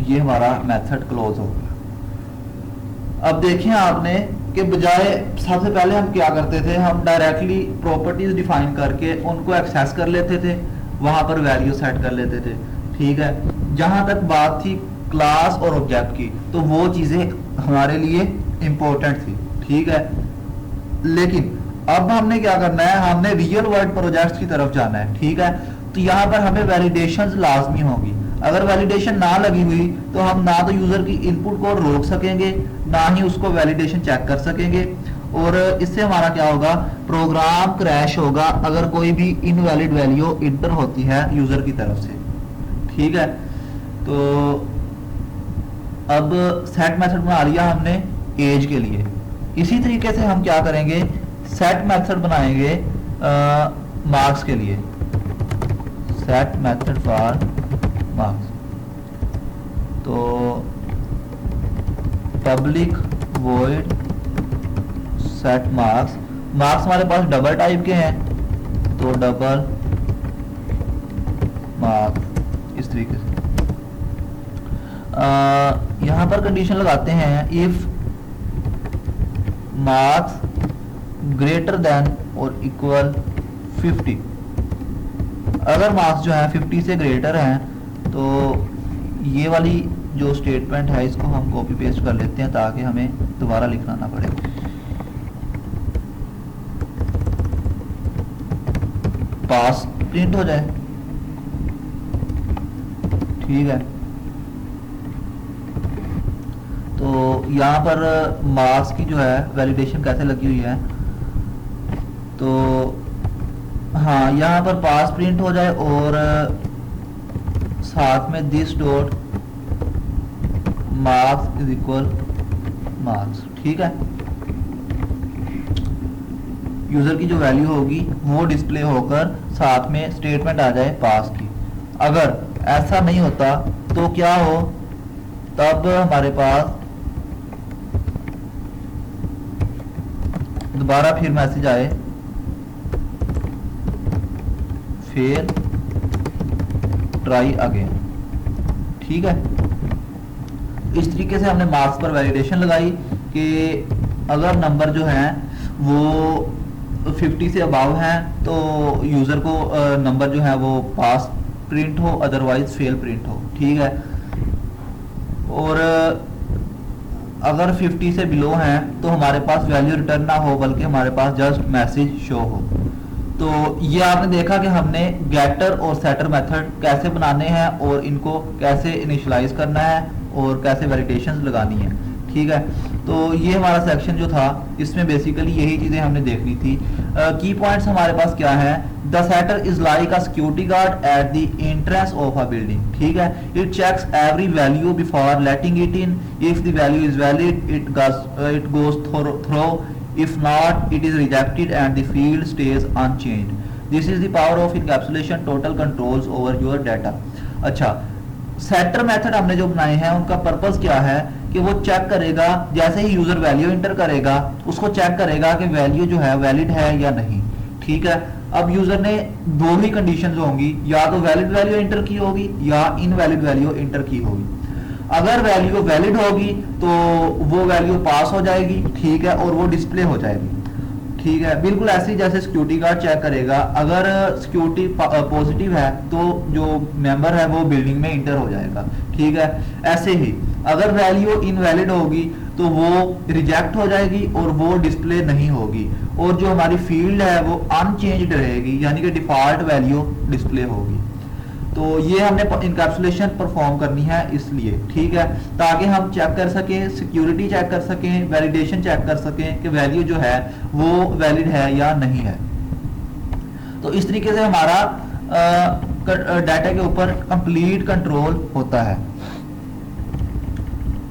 ये हमारा मेथड क्लोज हो गया। अब देखें आपने कि बजाय सबसे पहले हम क्या करते थे, हम डायरेक्टली प्रॉपर्टीज डिफाइन करके उनको एक्सेस कर लेते थे, वहां पर वैल्यू सेट कर लेते थे, ठीक है। जहां तक बात थी क्लास और ऑब्जेक्ट की, तो वो चीजें हमारे लिए इंपॉर्टेंट थी, ठीक है। लेकिन अब हमने क्या करना है, हमने रियल वर्ल्ड प्रोजेक्ट्स की तरफ जाना है, ठीक है। तो यहाँ पर हमें वैलिडेशंस लाजमी होगी। अगर वैलिडेशन ना लगी हुई तो हम ना तो यूजर की इनपुट को रोक सकेंगे, ना ही उसको वैलिडेशन चेक कर सकेंगे, और इससे हमारा क्या होगा, प्रोग्राम क्रैश होगा अगर कोई भी इनवैलिड वैल्यू इंटर होती है यूजर की तरफ से, ठीक है। तो अब सेट मेथड बना लिया हमने एज के लिए। इसी तरीके से हम क्या करेंगे, सेट मेथड बनाएंगे मार्क्स के लिए, सेट मेथड फॉर मार्क्स। तो public void set marks, marks हमारे पास डबल टाइप के हैं, तो डबल मार्क्स, इस तरीके से। यहां पर कंडीशन लगाते हैं इफ मार्क्स ग्रेटर देन और इक्वल 50। अगर मार्क्स जो है 50 से ग्रेटर हैं तो ये वाली जो स्टेटमेंट है इसको हम कॉपी पेस्ट कर लेते हैं ताकि हमें दोबारा लिखना ना पड़े। पास प्रिंट हो जाए, ठीक है। तो यहाँ पर मार्क्स की जो है वैलिडेशन कैसे लगी हुई है, तो हाँ यहाँ पर पास प्रिंट हो जाए और साथ में this dot marks is equal marks, ठीक है। यूजर की जो वैल्यू होगी वो डिस्प्ले होकर साथ में स्टेटमेंट आ जाए पास की। अगर ऐसा नहीं होता तो क्या हो, तब हमारे पास दोबारा फिर मैसेज आए फिर ट्राई अगेन, ठीक है। इस तरीके से हमने मार्क्स पर वैलिडेशन लगाई कि अगर नंबर जो है वो 50 से अबाव है तो यूजर को नंबर जो है वो पास प्रिंट हो, अदरवाइज फेल प्रिंट हो, ठीक है। और अगर 50 से बिलो हैं तो हमारे पास वैल्यू रिटर्न ना हो बल्कि हमारे पास जस्ट मैसेज शो हो। तो ये आपने देखा कि हमने गेटर और सेटर मेथड कैसे बनाने हैं और इनको कैसे इनिशियलाइज करना है और कैसे वैलिडेशंस लगानी है। ठीक है, तो ये हमारा सेक्शन जो था इसमें बेसिकली यही चीजें हमने देखनी थी। की पॉइंट्स हमारे पास क्या है? The setter is like a security guard at the entrance of a building. ठीक है, it checks every value before letting it in. If the value is valid it goes through, if not it is rejected and the field stays unchanged. This is the power of encapsulation, total controls over your data. अच्छा, shutter method हमने जो बनाए हैं उनका purpose क्या है कि वो चेक करेगा जैसे ही यूजर वैल्यू एंटर करेगा उसको चेक करेगा कि वैल्यू जो है वैलिड है या नहीं। ठीक है, अब यूजर ने दो ही कंडीशंस होंगी, या तो वैलिड वैल्यू एंटर की होगी या इनवैलिड वैल्यू एंटर की होगी। अगर वैल्यू वैलिड होगी तो वो वैल्यू पास हो जाएगी। ठीक है, और वो डिस्प्ले हो जाएगी। ठीक है, बिल्कुल ऐसे ही जैसे सिक्योरिटी गार्ड चेक करेगा, अगर सिक्योरिटी पॉजिटिव है तो जो मेंबर है वो बिल्डिंग में इंटर हो जाएगा। ठीक है, ऐसे ही अगर वैल्यू इनवैलिड होगी तो वो रिजेक्ट हो जाएगी और वो डिस्प्ले नहीं होगी, और जो हमारी फील्ड है वो अनचेंज्ड रहेगी, यानी कि डिफॉल्ट वैल्यू डिस्प्ले होगी। तो ये हमने इनकैप्सुलेशन परफॉर्म करनी है इसलिए। ठीक है, ताकि हम चेक कर सकें, सिक्योरिटी चेक कर सकें, वैलिडेशन चेक कर सकें कि वैल्यू जो है वो वैलिड है या नहीं है। तो इस तरीके से हमारा डाटा के ऊपर कंप्लीट कंट्रोल होता है।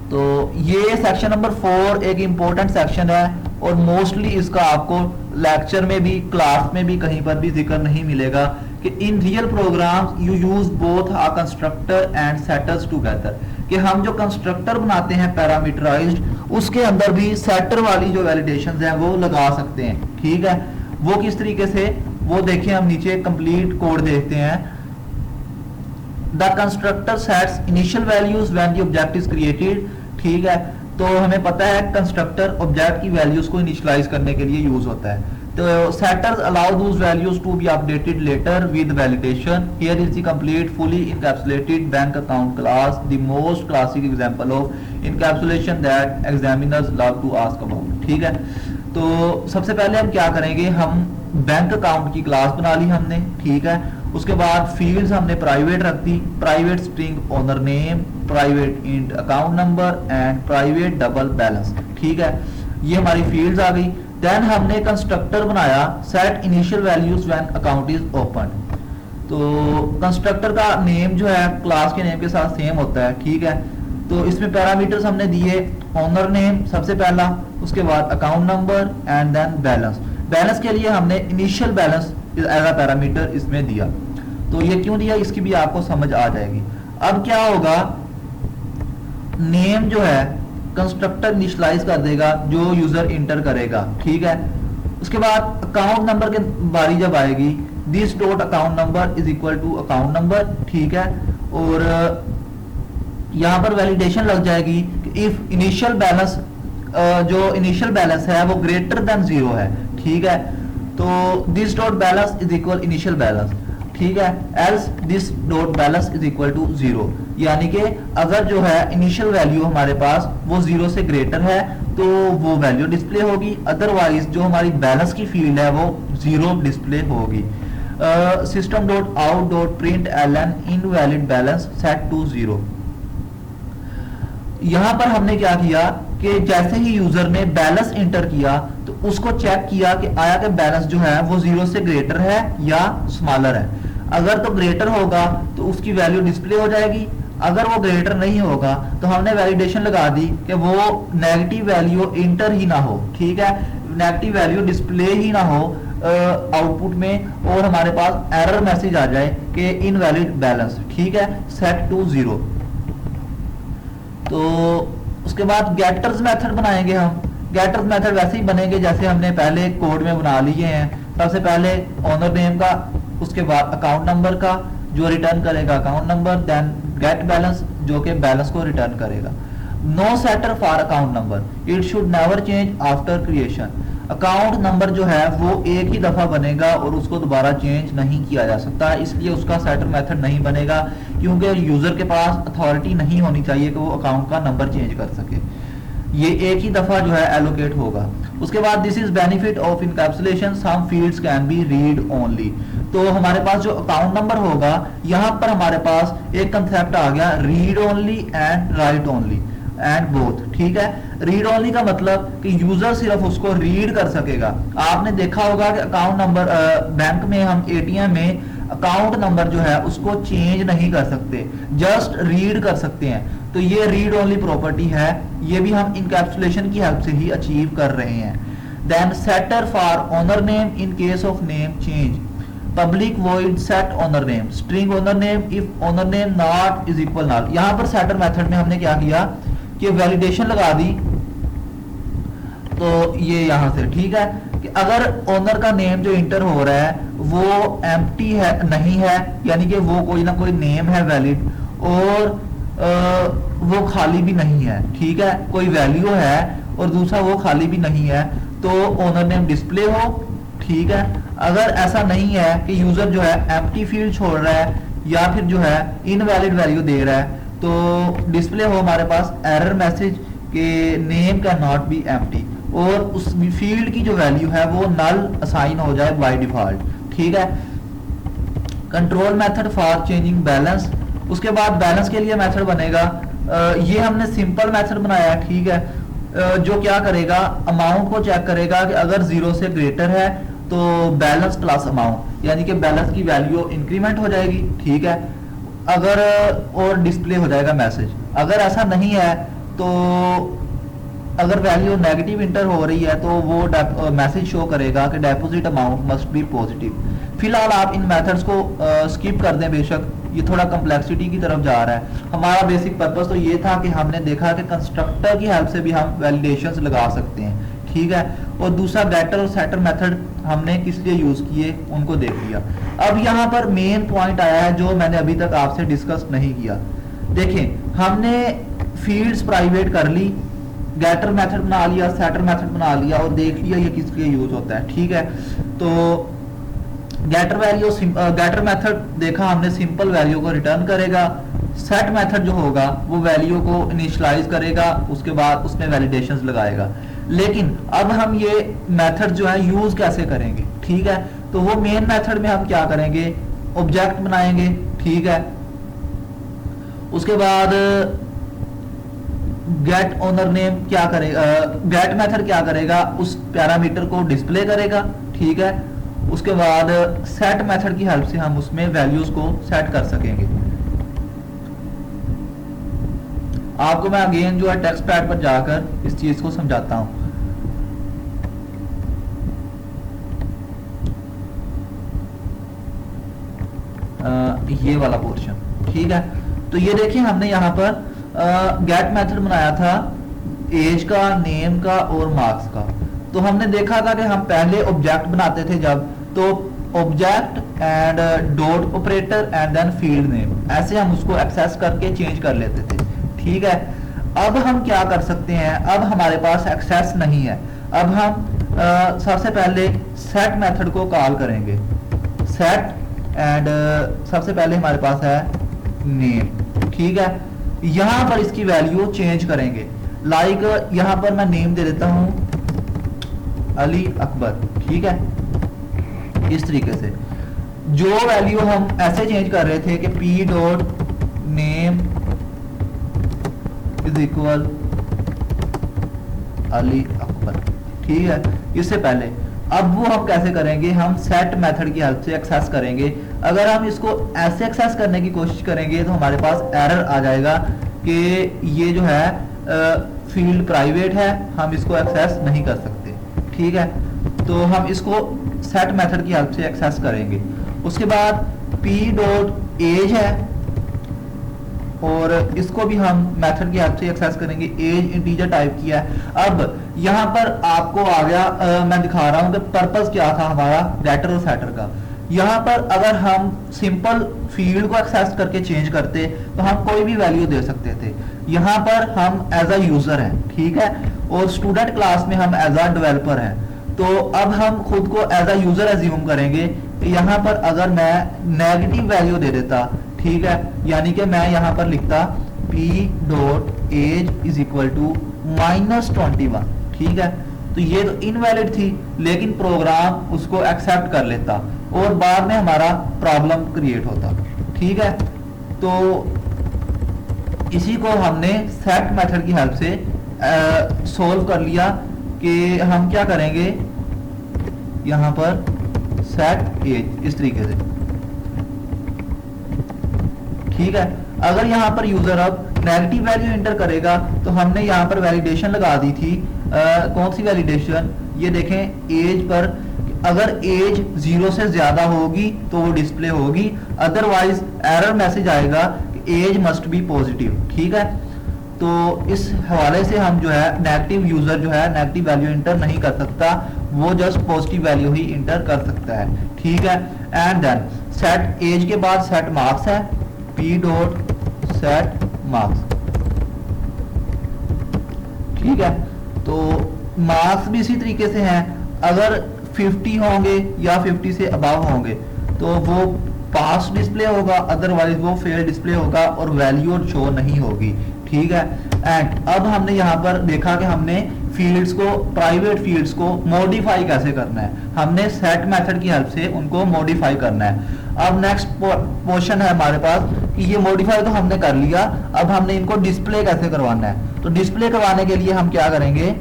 तो ये सेक्शन नंबर 4 एक इंपॉर्टेंट सेक्शन है और मोस्टली इसका आपको लेक्चर में भी क्लास में भी कहीं पर भी जिक्र नहीं मिलेगा कि in real programs you use both a constructor and setters together, कि हम जो कंस्ट्रक्टर बनाते हैं पैरामीटराइज्ड उसके अंदर भी सेटर वाली जो वैलिडेशंस हैं वो लगा सकते हैं। ठीक है, वो किस तरीके से, वो देखिए हम नीचे कंप्लीट कोड देखते हैं। The constructor sets initial values when the object is created. ठीक है, तो हमें पता है कंस्ट्रक्टर ऑब्जेक्ट की वैल्यूज को इनिशियलाइज करने के लिए यूज होता है। तो setters allow those values to be updated later with validation. Here is the complete fully encapsulated bank account class, the most classic example of encapsulation that examiners love to ask about. ठीक है, तो सबसे पहले हम क्या करेंगे, हम bank account की क्लास बना ली हमने। ठीक है, उसके बाद फील्ड्स हमने प्राइवेट रख दी, private string owner name, private int account number and private double balance. ठीक है, ये हमारी फील्ड्स आ गई। देन हमने कंस्ट्रक्टर बनाया set initial values when account is open. तो कंस्ट्रक्टर का नेम जो है क्लास के नेम के साथ सेम होता है। ठीक है, तो इसमें पैरामीटर्स हमने दिए, ओनर नेम सबसे पहला, उसके बाद account number and then balance. Balance के लिए हमने initial balance as a parameter इसमें दिया। तो ये क्यों दिया इसकी भी आपको समझ आ जाएगी। अब क्या होगा, नेम जो है कंस्ट्रक्टर इनिशियलाइज कर देगा जो यूजर इंटर करेगा। ठीक है, उसके बाद अकाउंट नंबर के बारी जब आएगी, this dot account number is equal to account number. ठीक है, और यहां पर वैलिडेशन लग जाएगी कि इफ इनिशियल बैलेंस जो इनिशियल बैलेंस है वो ग्रेटर देन 0 है। ठीक है, तो this dot balance is equal initial balance. ठीक है, else this dot balance is equal to 0, यानी कि अगर जो है इनिशियल वैल्यू हमारे पास वो 0 से ग्रेटर है तो वो वैल्यू डिस्प्ले होगी, अदरवाइज जो हमारी बैलेंस की फील्ड है वो 0 डिस्प्ले होगी। System dot out dot print ln invalid balance set to 0। यहां पर हमने क्या किया कि जैसे ही यूजर ने बैलेंस एंटर किया तो उसको चेक किया कि आया कि बैलेंस जो है वो 0 से ग्रेटर है या स्मॉलर है। अगर तो ग्रेटर होगा तो उसकी वैल्यू डिस्प्ले हो जाएगी, अगर वो ग्रेटर नहीं होगा तो हमने वैलिडेशन लगा दी कि वो नेगेटिव वैल्यू इंटर ही ना हो। ठीक है, नेगेटिव वैल्यू डिस्प्ले ही ना हो आउटपुट में, और हमारे पास एरर मैसेज आ जाए कि इनवैलिड बैलेंस। ठीक है, सेट टू 0। तो उसके बाद गेटर्स मेथड बनाएंगे हम। गेटर्स मेथड वैसे ही बनेंगे जैसे हमने पहले कोड में बना लिए हैं। सबसे पहले ओनर नेम का, उसके बाद अकाउंट नंबर का जो रिटर्न करेगा account number, then get balance जो कि बैलेंस को रिटर्न करेगा। No setter for account number, it should never change after creation. Account number जो है वो एक ही दफा बनेगा और उसको दोबारा चेंज नहीं किया जा सकता, इसलिए उसका सेटर मेथड नहीं बनेगा, क्योंकि यूजर के पास अथॉरिटी नहीं होनी चाहिए कि वो अकाउंट का नंबर चेंज कर सके। ये एक ही दफा जो है एलोकेट होगा। उसके बाद this is benefit of encapsulation, some fields can be read only. तो हमारे पास जो अकाउंट नंबर होगा, यहाँ पर हमारे पास एक कंसेप्ट आ गया read only and right only and both. ठीक है, रीड ओनली का मतलब कि यूजर सिर्फ उसको रीड कर सकेगा। आपने देखा होगा कि अकाउंट नंबर बैंक में हम एटीएम में अकाउंट नंबर जो है उसको चेंज नहीं कर सकते, जस्ट रीड कर सकते हैं। तो ये रीड ओनली प्रॉपर्टी है, ये भी हम इनकैप्सुलेशन की हेल्प से ही अचीव कर रहे हैं। Then setter for owner name in case of name change, public void set owner name, string owner name if owner name not is equal not. यहां पर सेटर मेथड में हमने क्या किया कि वैलिडेशन लगा दी। तो ये यहां से ठीक है कि अगर ओनर का नेम जो इंटर हो रहा है वो एम्प्टी है, नहीं है, यानी कि वो कोई ना कोई नेम है वैलिड, और वो खाली भी नहीं है, ठीक है, कोई वैल्यू है और दूसरा वो खाली भी नहीं है, तो ओनर नेम डिस्प्ले हो। ठीक है, अगर ऐसा नहीं है कि यूजर जो है एम्प्टी फील्ड छोड़ रहा है या फिर जो है इनवैलिड वैल्यू दे रहा है, तो डिस्प्ले हो हमारे पास एरर मैसेज के name can not be empty, और उस फील्ड की जो वैल्यू है वो नल असाइन हो जाए बाय डिफॉल्ट। ठीक है, control method for changing balance. उसके बाद बैलेंस के लिए मेथड बनेगा, ये हमने सिंपल मेथड बनाया है। ठीक है, जो क्या करेगा, अमाउंट को चेक करेगा कि अगर 0 से ग्रेटर है तो बैलेंस प्लस अमाउंट, यानी कि बैलेंस की वैल्यू इंक्रीमेंट हो जाएगी। ठीक है, अगर और डिस्प्ले हो जाएगा मैसेज। अगर ऐसा नहीं है तो अगर वैल्यू नेगेटिव इंटर हो रही है तो वो मैसेज शो करेगा कि deposit amount must be positive. फिलहाल आप इन मेथड्स को स्किप कर दें, बेशक ये थोड़ा कम्प्लेक्सिटी की तरफ जा रहा है। हमारा बेसिक पर्पस तो ये था कि हमने देखा कि कंस्ट्रक्टर की हेल्प से भी हम वैलिडेशंस लगा सकते हैं। ठीक है, और दूसरा गेटर और सेटर मेथड हमने किस लिए यूज किए उनको देख लिया। अब यहाँ पर मेन पॉइंट आया है जो मैंने अभी तक आपसे डिस्कस नहीं किया। देखें, हमने फील्ड्स प्राइवेट कर ली, गेटर मेथड बना लिया, सेटर मेथड बना लिया और देख लिया ये किस लिए यूज होता है। ठीक है, तो गेटर मेथड देखा हमने सिंपल वैल्यू को रिटर्न करेगा। सेट मेथड जो होगा वो वैल्यू को इनिशियलाइज करेगा, उसके बाद उसमें वैलिडेशंस लगाएगा। लेकिन अब हम ये मेथड जो है यूज कैसे करेंगे? ठीक है, तो वो मेन मेथड में हम क्या करेंगे, ऑब्जेक्ट बनाएंगे। ठीक है, उसके बाद गेट ओनर नेम क्या करेगा, गेट मेथड क्या करेगा, उस पैरामीटर को डिस्प्ले करेगा। ठीक है, उसके बाद सेट मेथड की हेल्प से हम उसमें वैल्यूज को सेट कर सकेंगे। आपको मैं अगेन जो है टेक्स्ट पैड पर जाकर इस चीज को समझाता हूं। ये वाला पोर्शन। ठीक है, तो ये देखिए हमने यहाँ पर गेट मेथड बनाया था एज का, नेम का और मार्क्स का। तो हमने देखा था कि हम पहले ऑब्जेक्ट बनाते थे जब, तो object and dot operator and then field name, ऐसे हम उसको एक्सेस करके चेंज कर लेते थे। ठीक है, अब हम क्या कर सकते हैं, अब हमारे पास एक्सेस नहीं है। अब हम सबसे पहले सेट मेथड को कॉल करेंगे। सेट एंड सबसे पहले हमारे पास है नेम। ठीक है, यहां पर इसकी वैल्यू चेंज करेंगे। लाइक यहां पर मैं नेम दे देता हूं अली अकबर। ठीक है, इस तरीके से जो वैल्यू हम ऐसे चेंज कर रहे थे कि P dot name is equal Ali Akbar. ठीक है, इससे पहले अब वो हम कैसे करेंगे, हम सेट मेथड की हेल्प से एक्सेस करेंगे। अगर हम इसको ऐसे एक्सेस करने की कोशिश करेंगे तो हमारे पास एरर आ जाएगा कि ये जो है फील्ड प्राइवेट है, हम इसको एक्सेस नहीं कर सकते। ठीक है, तो हम इसको सेट मेथड की हेल्प से एक्सेस करेंगे। उसके बाद p डॉट एज है और इसको भी हम मेथड की हेल्प से एक्सेस करेंगे। एज इंटीजर टाइप किया है। अब यहाँ पर आपको आ गया, मैं दिखा रहा हूँ कि पर्पस क्या था हमारा गेटर और सेटर का। यहाँ पर अगर हम सिंपल फील्ड को एक्सेस करके चेंज करते तो हम कोई भी वैल्यू दे सकते थे। यहाँ पर हम एज अ यूजर हैं, ठीक है, और स्टूडेंट क्लास में हम एज अ डेवलपर हैं। तो अब हम खुद को एज अ यूजर एज्यूम करेंगे कि यहाँ पर अगर मैं नेगेटिव वैल्यू दे देता, ठीक है, यानी कि मैं यहाँ पर लिखता p dot age is equal to -21, ठीक है, तो ये तो इनवैलिड थी, लेकिन प्रोग्राम उसको एक्सेप्ट कर लेता और बाद में हमारा प्रॉब्लम क्रिएट होता, ठीक है। तो इसी को हमने सेट मेथड की हेल्प से सोल्व कर लिया कि हम क्या करेंगे, यहां पर सेट एज इस तरीके से, ठीक है। अगर यहां पर यूजर अब नेगेटिव वैल्यू एंटर करेगा तो हमने यहां पर वैलिडेशन लगा दी थी, कौन सी वैलिडेशन, ये देखें एज पर, अगर एज 0 से ज्यादा होगी तो वो डिस्प्ले होगी, अदरवाइज एरर मैसेज आएगा कि एज मस्ट बी पॉजिटिव, ठीक है। तो इस हवाले से हम जो है नेगेटिव यूजर जो है नेगेटिव वैल्यू इंटर नहीं कर सकता, वो जस्ट पॉजिटिव वैल्यू ही इंटर कर सकता है, ठीक है। एंड देन सेट एज के बाद सेट मार्क्स है, p डॉट सेट मार्क्स, ठीक है। तो मार्क्स भी इसी तरीके से हैं, अगर 50 होंगे या 50 से अबव होंगे तो वो पास डिस्प्ले होगा, अदरवाइज वो फेल डिस्प्ले होगा और वैल्यू शो नहीं होगी, ठीक है। एंड अब हमने यहाँ पर देखा कि हमने फील्ड्स को, प्राइवेट फील्ड्स को मॉडिफाई कैसे करना है, हमने सेट मेथड की हेल्प से उनको मॉडिफाई करना है। अब नेक्स्ट पोर्शन है हमारे पास कि ये मॉडिफाई तो हमने कर लिया, अब हमने इनको डिस्प्ले कैसे करवाना है। तो डिस्प्ले करवाने के लिए हम क्या करेंगे,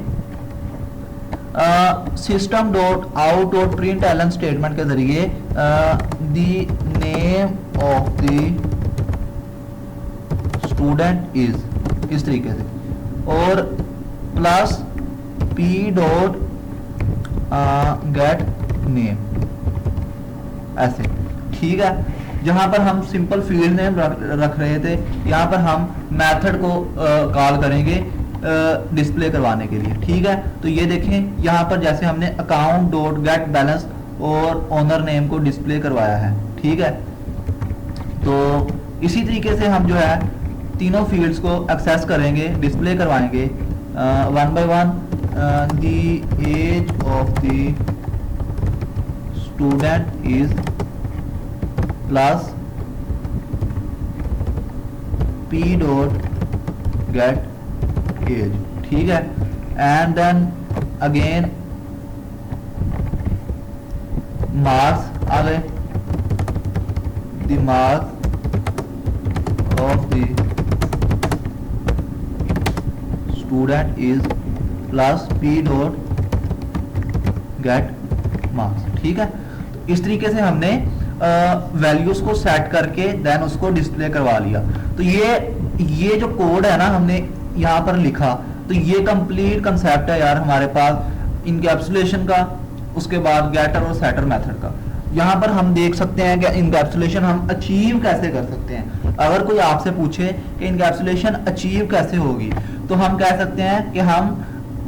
system dot out dot print ln statement के जरिए the name of the student is, इस तरीके से, और plus p dot get name, ऐसे, ठीक है। जहां पर हम सिंपल फील्ड नेम रख रहे थे, यहां पर हम मेथड को कॉल करेंगे डिस्प्ले करवाने के लिए, ठीक है। तो ये देखें यहाँ पर जैसे हमने अकाउंट डॉट गेट बैलेंस और ओनर नेम को डिस्प्ले करवाया है, ठीक है। तो इसी तरीके से हम जो है तीनों फील्ड्स को एक्सेस करेंगे, डिस्प्ले करवाएंगे one by one. The age of the student is plus p dot get age, ठीक है। एंड देन अगेन मार्क्स आ गए, the marks of the student is plus p dot get marks, ठीक है। तो इस तरीके से हमने वैल्यूज को सेट करके देन उसको डिस्प्ले करवा लिया। तो ये जो कोड है ना हमने यहाँ पर लिखा, तो ये कंप्लीट कंसेप्ट है यार हमारे पास इनकैप्सुलेशन का, उसके बाद गेटर और सेटर मेथड का। यहाँ पर हम देख सकते हैं कि इनकैप्सुलेशन हम अचीव कैसे कर सकते हैं। अगर कोई आपसे पूछे कि इनकैप्सुलेशन अचीव कैसे होगी, तो हम कह सकते हैं कि हम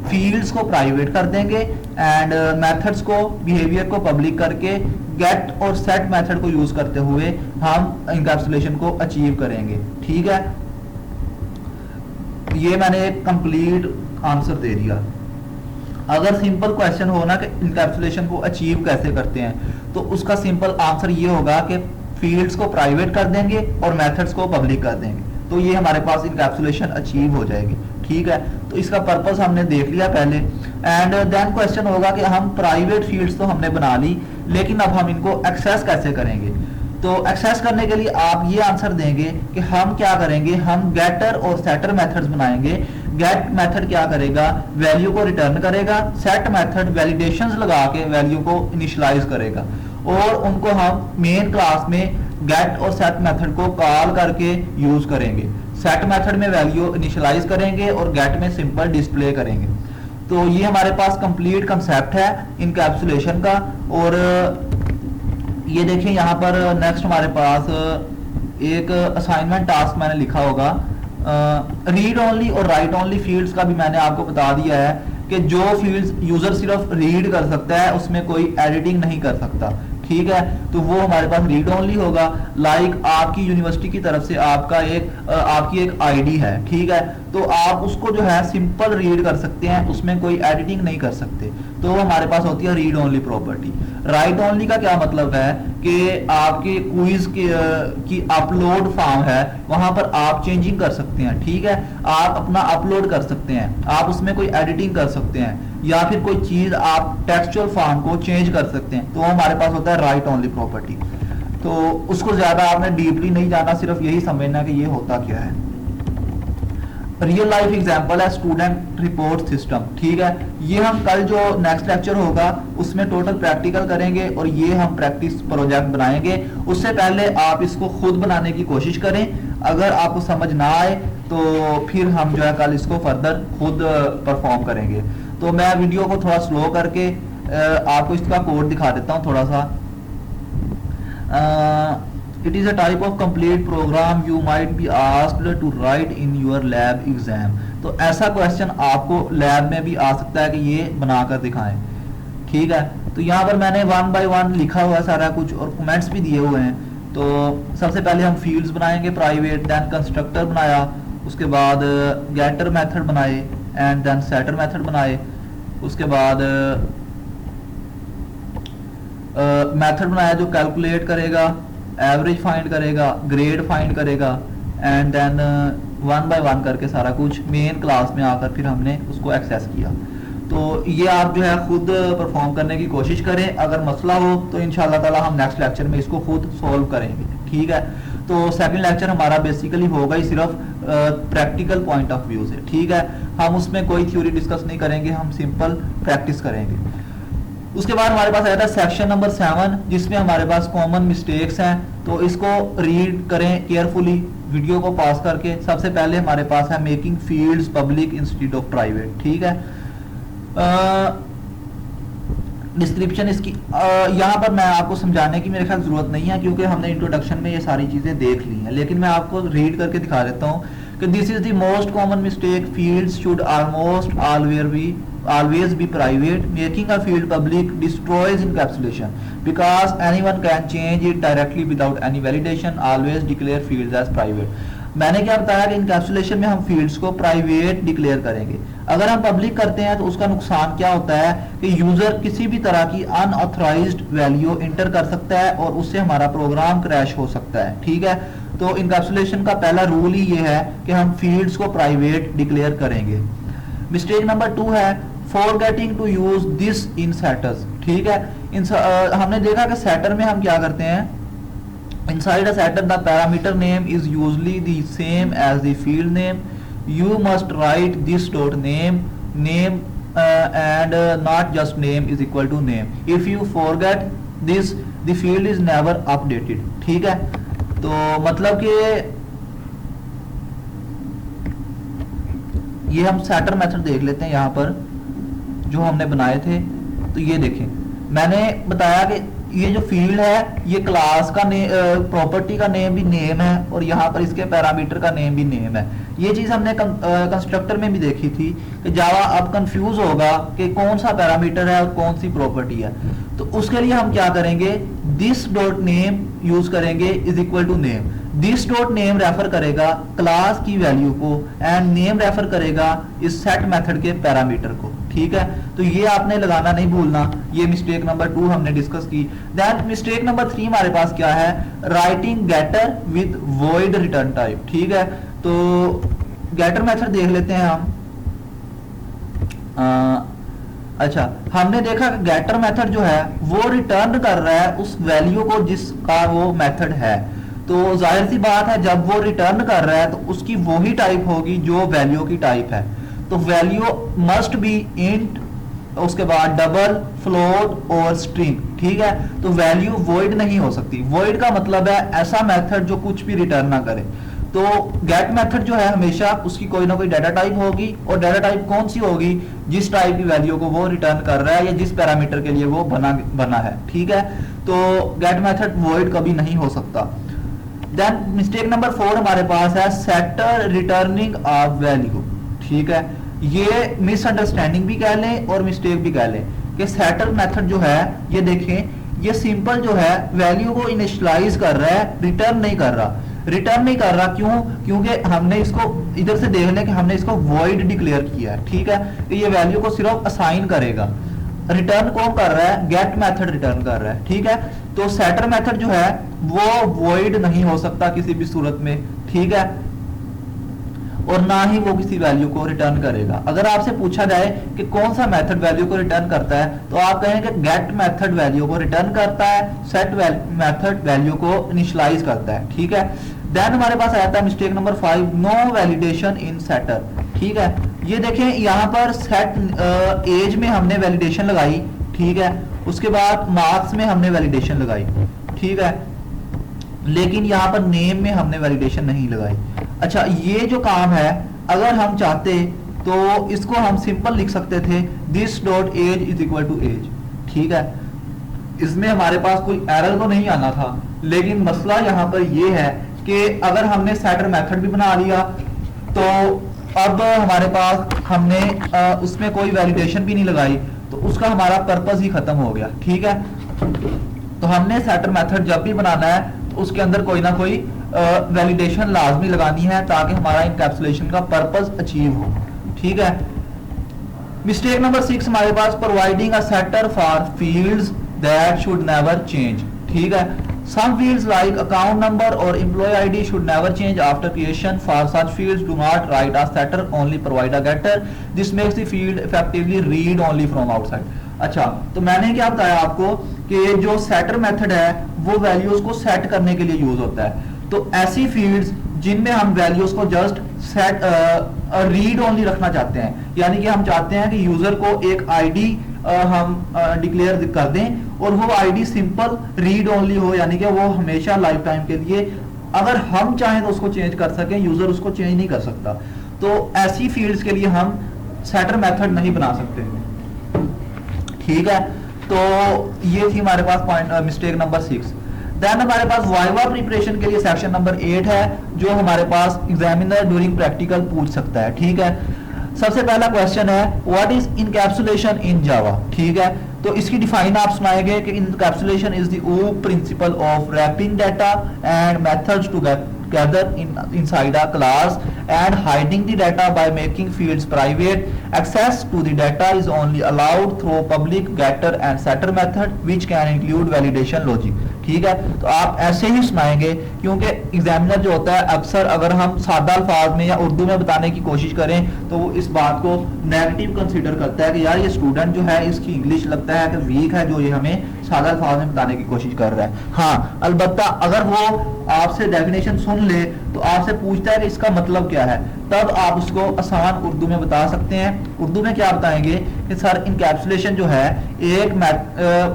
फील्ड्स को प्राइवेट कर देंगे एंड मेथड्स को, बिहेवियर को पब्लिक करके गेट और सेट मेथड को यूज करते हुए हम इनकैप्सुलेशन को अचीव करेंगे, ठीक है। ये मैंने एक कंप्लीट आंसर दे दिया। अगर सिंपल क्वेश्चन हो ना कि इनकैप्सुलेशन को अचीव कैसे करते हैं, तो उसका सिंपल आंसर ये होगा कि फील्ड्स को प्राइवेट कर देंगे और मेथड्स को पब्लिक कर देंगे, तो ये हमारे पास इनकैप्सुलेशन अचीव हो जाएगी, ठीक है। तो इसका पर्पस हमने देख लिया पहले। एंड देन क्वेश्चन होगा कि हम प्राइवेट फील्ड्स तो हमने बना ली, लेकिन अब हम इनको एक्सेस कैसे करेंगे। तो एक्सेस करने के लिए आप ये आंसर देंगे कि हम क्या करेंगे, हम गेटर और सेटर मेथड्स बनाएंगे। गेट मेथड क्या करेगा, वैल्यू को रिटर्न करेगा, सेट मेथड वैलिडेशंस लगा के वैल्यू को इनिशियलाइज करेगा, और उनको हम मेन क्लास में गेट और सेट मेथड को कॉल करके यूज करेंगे। सेट मेथड में वैल्यू इनिशियलाइज करेंगे और गेट में सिंपल डिस्प्ले करेंगे। तो ये हमारे पास कंप्लीट कंसेप्ट है इनकैप्सुलेशन का। और ये देखिए यहाँ पर नेक्स्ट हमारे पास एक असाइनमेंट टास्क मैंने लिखा होगा। रीड ओनली और राइट ओनली फील्ड्स का भी मैंने आपको बता दिया है कि जो फील्ड्स यूजर सिर्फ रीड कर सकता है उसमें कोई एडिटिंग नहीं कर सकता, ठीक है, तो वो हमारे पास रीड ओनली होगा। लाइक आपकी यूनिवर्सिटी की तरफ से आपकी एक आईडी है, ठीक है, तो आप उसको जो है सिंपल रीड कर सकते हैं, उसमें कोई एडिटिंग नहीं कर सकते, तो वो हमारे पास होती है read only property. Right only का क्या मतलब है कि आपके क्विज की अपलोड फॉर्म है, वहां पर आप चेंजिंग कर सकते हैं, ठीक है, आप अपना अपलोड कर सकते हैं, आप उसमें कोई एडिटिंग कर सकते हैं, या फिर कोई चीज आप टेक्सचुअल फॉर्म को चेंज कर सकते हैं, तो हमारे पास होता है राइट ओनली प्रॉपर्टी। तो उसको ज्यादा आपने डीपली नहीं जाना, सिर्फ यही समझना कि ये होता क्या है। रियल लाइफ एग्जांपल है स्टूडेंट रिपोर्ट सिस्टम, ठीक है, ये हम कल जो नेक्स्ट लेक्चर होगा उसमें टोटल प्रैक्टिकल करेंगे और ये हम प्रैक्टिस प्रोजेक्ट बनाएंगे। उससे पहले आप इसको खुद बनाने की कोशिश करें, अगर आपको समझ ना आए तो फिर हम जो है कल इसको फर्दर खुद परफॉर्म करेंगे। तो मैं वीडियो को थोड़ा स्लो करके आपको इसका कोड दिखा देता हूँ थोड़ा सा। It is a type of complete program you might be asked to write in your lab exam. तो ऐसा क्वेश्चन आपको लैब में भी आ सकता है कि ये बनाकर दिखाएं, ठीक है। तो यहाँ पर मैंने 1 by 1 लिखा हुआ है सारा कुछ और कमेंट्स भी दिए हुए हैं। तो सबसे पहले हम फील्ड्स बनाएंगे प्राइवेट, देन कंस्ट्रक्टर बनाया, उसके बाद गेटर मेथड बनाए एंड देन सेटर मेथड बनाए, उसके बाद मेथड बनाया जो कैलकुलेट करेगा, एवरेज फाइंड करेगा, ग्रेड फाइंड करेगा, एंड देन 1 by 1 करके सारा कुछ मेन क्लास में आकर फिर हमने उसको एक्सेस किया। तो ये आप जो है खुद परफॉर्म करने की कोशिश करें, अगर मसला हो तो इंशाल्लाह ताला हम नेक्स्ट लेक्चर में इसको खुद सॉल्व करेंगे, ठीक है। तो सेकंड लेक्चर हमारा बेसिकली होगा ही सिर्फ प्रैक्टिकल पॉइंट ऑफ व्यू से, ठीक है, हम उसमें कोई थ्योरी डिस्कस नहीं करेंगे, हम सिंपल प्रैक्टिस करेंगे। उसके बाद हमारे पास आया था सेक्शन नंबर 7 जिसमें हमारे पास कॉमन मिस्टेक्स हैं, तो इसको रीड करें केयरफुली वीडियो को पास करके। सबसे पहले हमारे पास है making fields public instead of private, ठीक है। डिस्क्रिप्शन इसकी यहाँ पर मैं आपको समझाने की मेरे ख्याल जरूरत नहीं है क्योंकि हमने इंट्रोडक्शन में ये सारी चीजें देख ली हैं, लेकिन मैं आपको रीड करके दिखा देता हूँ कि this is the most common mistake, fields should almost always be private, making a field public destroys encapsulation because anyone can change it directly without any validation, always declare fields as private। मैंने क्या बताया कि encapsulation में हम fields को private declare करेंगे, अगर हम पब्लिक करते हैं तो उसका नुकसान क्या होता है कि यूजर किसी भी तरह की अनऑथराइज्ड वैल्यू इंटर कर सकता है और उससे हमारा प्रोग्राम क्रैश हो सकता है, ठीक है। तो इनकैप्सुलेशन का पहला रूल ही ये है कि हम फील्ड्स को प्राइवेट डिक्लेयर करेंगे। मिस्टेक नंबर 2 है forgetting to use this in setters, ठीक है। हमने देखा कि सेटर में हम क्या करते हैं, inside a setter the parameter name is usually the same as the field name, you must write this dot name and not just name is equal to name, if you forget this the field is never updated, ठीक है। तो मतलब कि ये हम shutter method देख लेते हैं यहाँ पर जो हमने बनाए थे। तो ये देखें, मैंने बताया कि ये जो फील्ड है ये क्लास का प्रॉपर्टी का नेम भी नेम है और यहाँ पर इसके पैरामीटर का नेम भी नेम है। ये चीज हमने कंस्ट्रक्टर में भी देखी थी कि जावा अब कंफ्यूज होगा कि कौन सा पैरामीटर है और कौन सी प्रॉपर्टी है। तो उसके लिए हम क्या करेंगे, दिस डॉट नेम यूज करेंगे is equal to name. This dot name refer करेगा क्लास की वैल्यू को एंड नेम रेफर करेगा इस सेट मेथड के पैरामीटर को, ठीक है। तो ये आपने लगाना नहीं भूलना। ये मिस्टेक नंबर 2 हमने डिस्कस की। देन मिस्टेक नंबर 3 हमारे पास क्या है, writing getter with void return type, ठीक है। तो गेटर मेथड देख लेते हैं हम। अच्छा, हमने देखा कि गेटर मेथड जो है वो रिटर्न कर रहा है उस वैल्यू को जिसका वो मेथड है। तो जाहिर सी बात है जब वो रिटर्न कर रहा है तो उसकी वही टाइप होगी जो वैल्यू की टाइप है। तो वैल्यू मस्ट बी इंट, उसके बाद डबल, फ्लोट और स्ट्रिंग, ठीक है। तो वैल्यू वॉइड नहीं हो सकती। वॉइड का मतलब है ऐसा मेथड जो कुछ भी रिटर्न ना करे। तो गेट मेथड जो है हमेशा उसकी कोई ना कोई डाटा टाइप होगी और डाटा टाइप कौन सी होगी, जिस टाइप की वैल्यू को वो रिटर्न कर रहा है या जिस पैरामीटर के लिए वो बना है, ठीक है। तो गेट मेथड वॉइड कभी नहीं हो सकता। देन मिस्टेक नंबर 4 हमारे पास है सेटर रिटर्निंग अ वैल्यू, ठीक है। ये मिसअंडरस्टैंडिंग भी कह लें और मिस्टेक भी कह लें कि सेटर मेथड जो है ये देखें ये सिंपल जो है वैल्यू को इनिशियलाइज कर रहा है, रिटर्न नहीं कर रहा। रिटर्न नहीं कर रहा क्यों? क्योंकि हमने इसको इधर से देख लें कि हमने इसको वॉइड डिक्लेयर किया है, ठीक है, कि ये वैल्यू को सिर्फ असाइन करेगा। रिटर्न कौन कर रहा है? गेट मेथड रिटर्न कर रहा है, ठीक है। तो सेटर मेथड जो है वो वॉइड नहीं हो सकता किसी भी सूरत में, ठीक है, और ना ही वो किसी वैल्यू को रिटर्न करेगा। अगर आपसे पूछा जाए कि कौन सा मेथड वैल्यू को रिटर्न करता है, तो आप कहेंगे गेट मेथड वैल्यू को रिटर्न करता है, सेट मेथड वैल्यू को इनिशियलाइज करता है, ठीक है। देन हमारे पास आया था mistake number 5, no validation in setter, ठीक है। ये देखें यहाँ पर सेट एज में हमने वैलिडेशन लगाई, ठीक है, उसके बाद मार्क्स में हमने वैलिडेशन लगाई, ठीक है, लेकिन यहाँ पर नेम में हमने वैलिडेशन नहीं लगाई। अच्छा, ये जो काम है अगर हम चाहते तो इसको हम सिंपल लिख सकते थे, this dot age is equal to age, ठीक है। इसमें हमारे पास कोई एरर तो नहीं आना था, लेकिन मसला यहाँ पर ये है कि अगर हमने सेटर मेथड भी बना लिया तो अब हमारे पास हमने उसमें कोई वैलिडेशन भी नहीं लगाई, तो उसका हमारा पर्पस ही खत्म हो गया, ठीक है। तो हमने सेटर मेथड जब भी बनाना है तो उसके अंदर कोई ना कोई वैलिडेशन लाजमी लगानी है ताकि हमारा इनकैप्सुलेशन का पर्पस अचीव हो, ठीक है। मिस्टेक नंबर 6 हमारे पास, providing a setter for fields that should never change, ठीक है। Some fields like account number or employee ID should never change after creation. For such fields, do not write a setter, only provide a getter. This makes the field effectively read only from outside. अच्छा, तो मैंने क्या बताया आपको कि जो shutter method है वो वैल्यूज को सेट करने के लिए यूज होता है। तो ऐसी फील्ड्स जिनमें हम वैल्यूज को जस्ट सेट रीड ओनली रखना चाहते हैं, यानी कि हम चाहते हैं कि यूजर को एक आईडी हम डिक्लेयर कर दें और वो आईडी सिंपल रीड ओनली हो, यानी कि वो हमेशा लाइफ टाइम के लिए, अगर हम चाहें तो उसको चेंज कर सकें, यूजर उसको चेंज नहीं कर सकता। तो ऐसी फील्ड्स के लिए हम सेटर मेथड नहीं बना सकते, ठीक है। तो ये थी हमारे पास पॉइंट मिस्टेक नंबर 6। देन हमारे पास वाइवा प्रिपरेशन के लिए सेक्शन नंबर 8 है जो हमारे पास एग्जामिनर ड्यूरिंग प्रैक्टिकल पूछ सकता है, ठीक है। सबसे पहला क्वेश्चन है what is encapsulation in Java, ठीक है। तो इसकी डिफाइन आप सुनाएंगे कि encapsulation is the principle of wrapping data and methods to gather inside a class and hiding the data by making fields private. Access to the data is only allowed through public getter and setter method which can include validation logic, ठीक है। तो आप ऐसे ही सुनाएंगे क्योंकि examiner जो होता है अक्सर अगर हम सादा अल्फाज में या उर्दू में बताने की कोशिश करें तो वो इस बात को नेगेटिव कंसीडर करता है कि यार ये स्टूडेंट जो है इसकी इंग्लिश लगता है कि वीक है जो ये हमें सादा अल्फाज में बताने की कोशिश कर रहा है। हाँ, अलबत्ता अगर वो आपसे डेफिनेशन सुन ले तो आपसे पूछता है कि इसका मतलब क्या है, तब आप उसको आसान उर्दू में बता सकते हैं। उर्दू में क्या बताएंगे कि सर इनकैप्सुलेशन जो है एक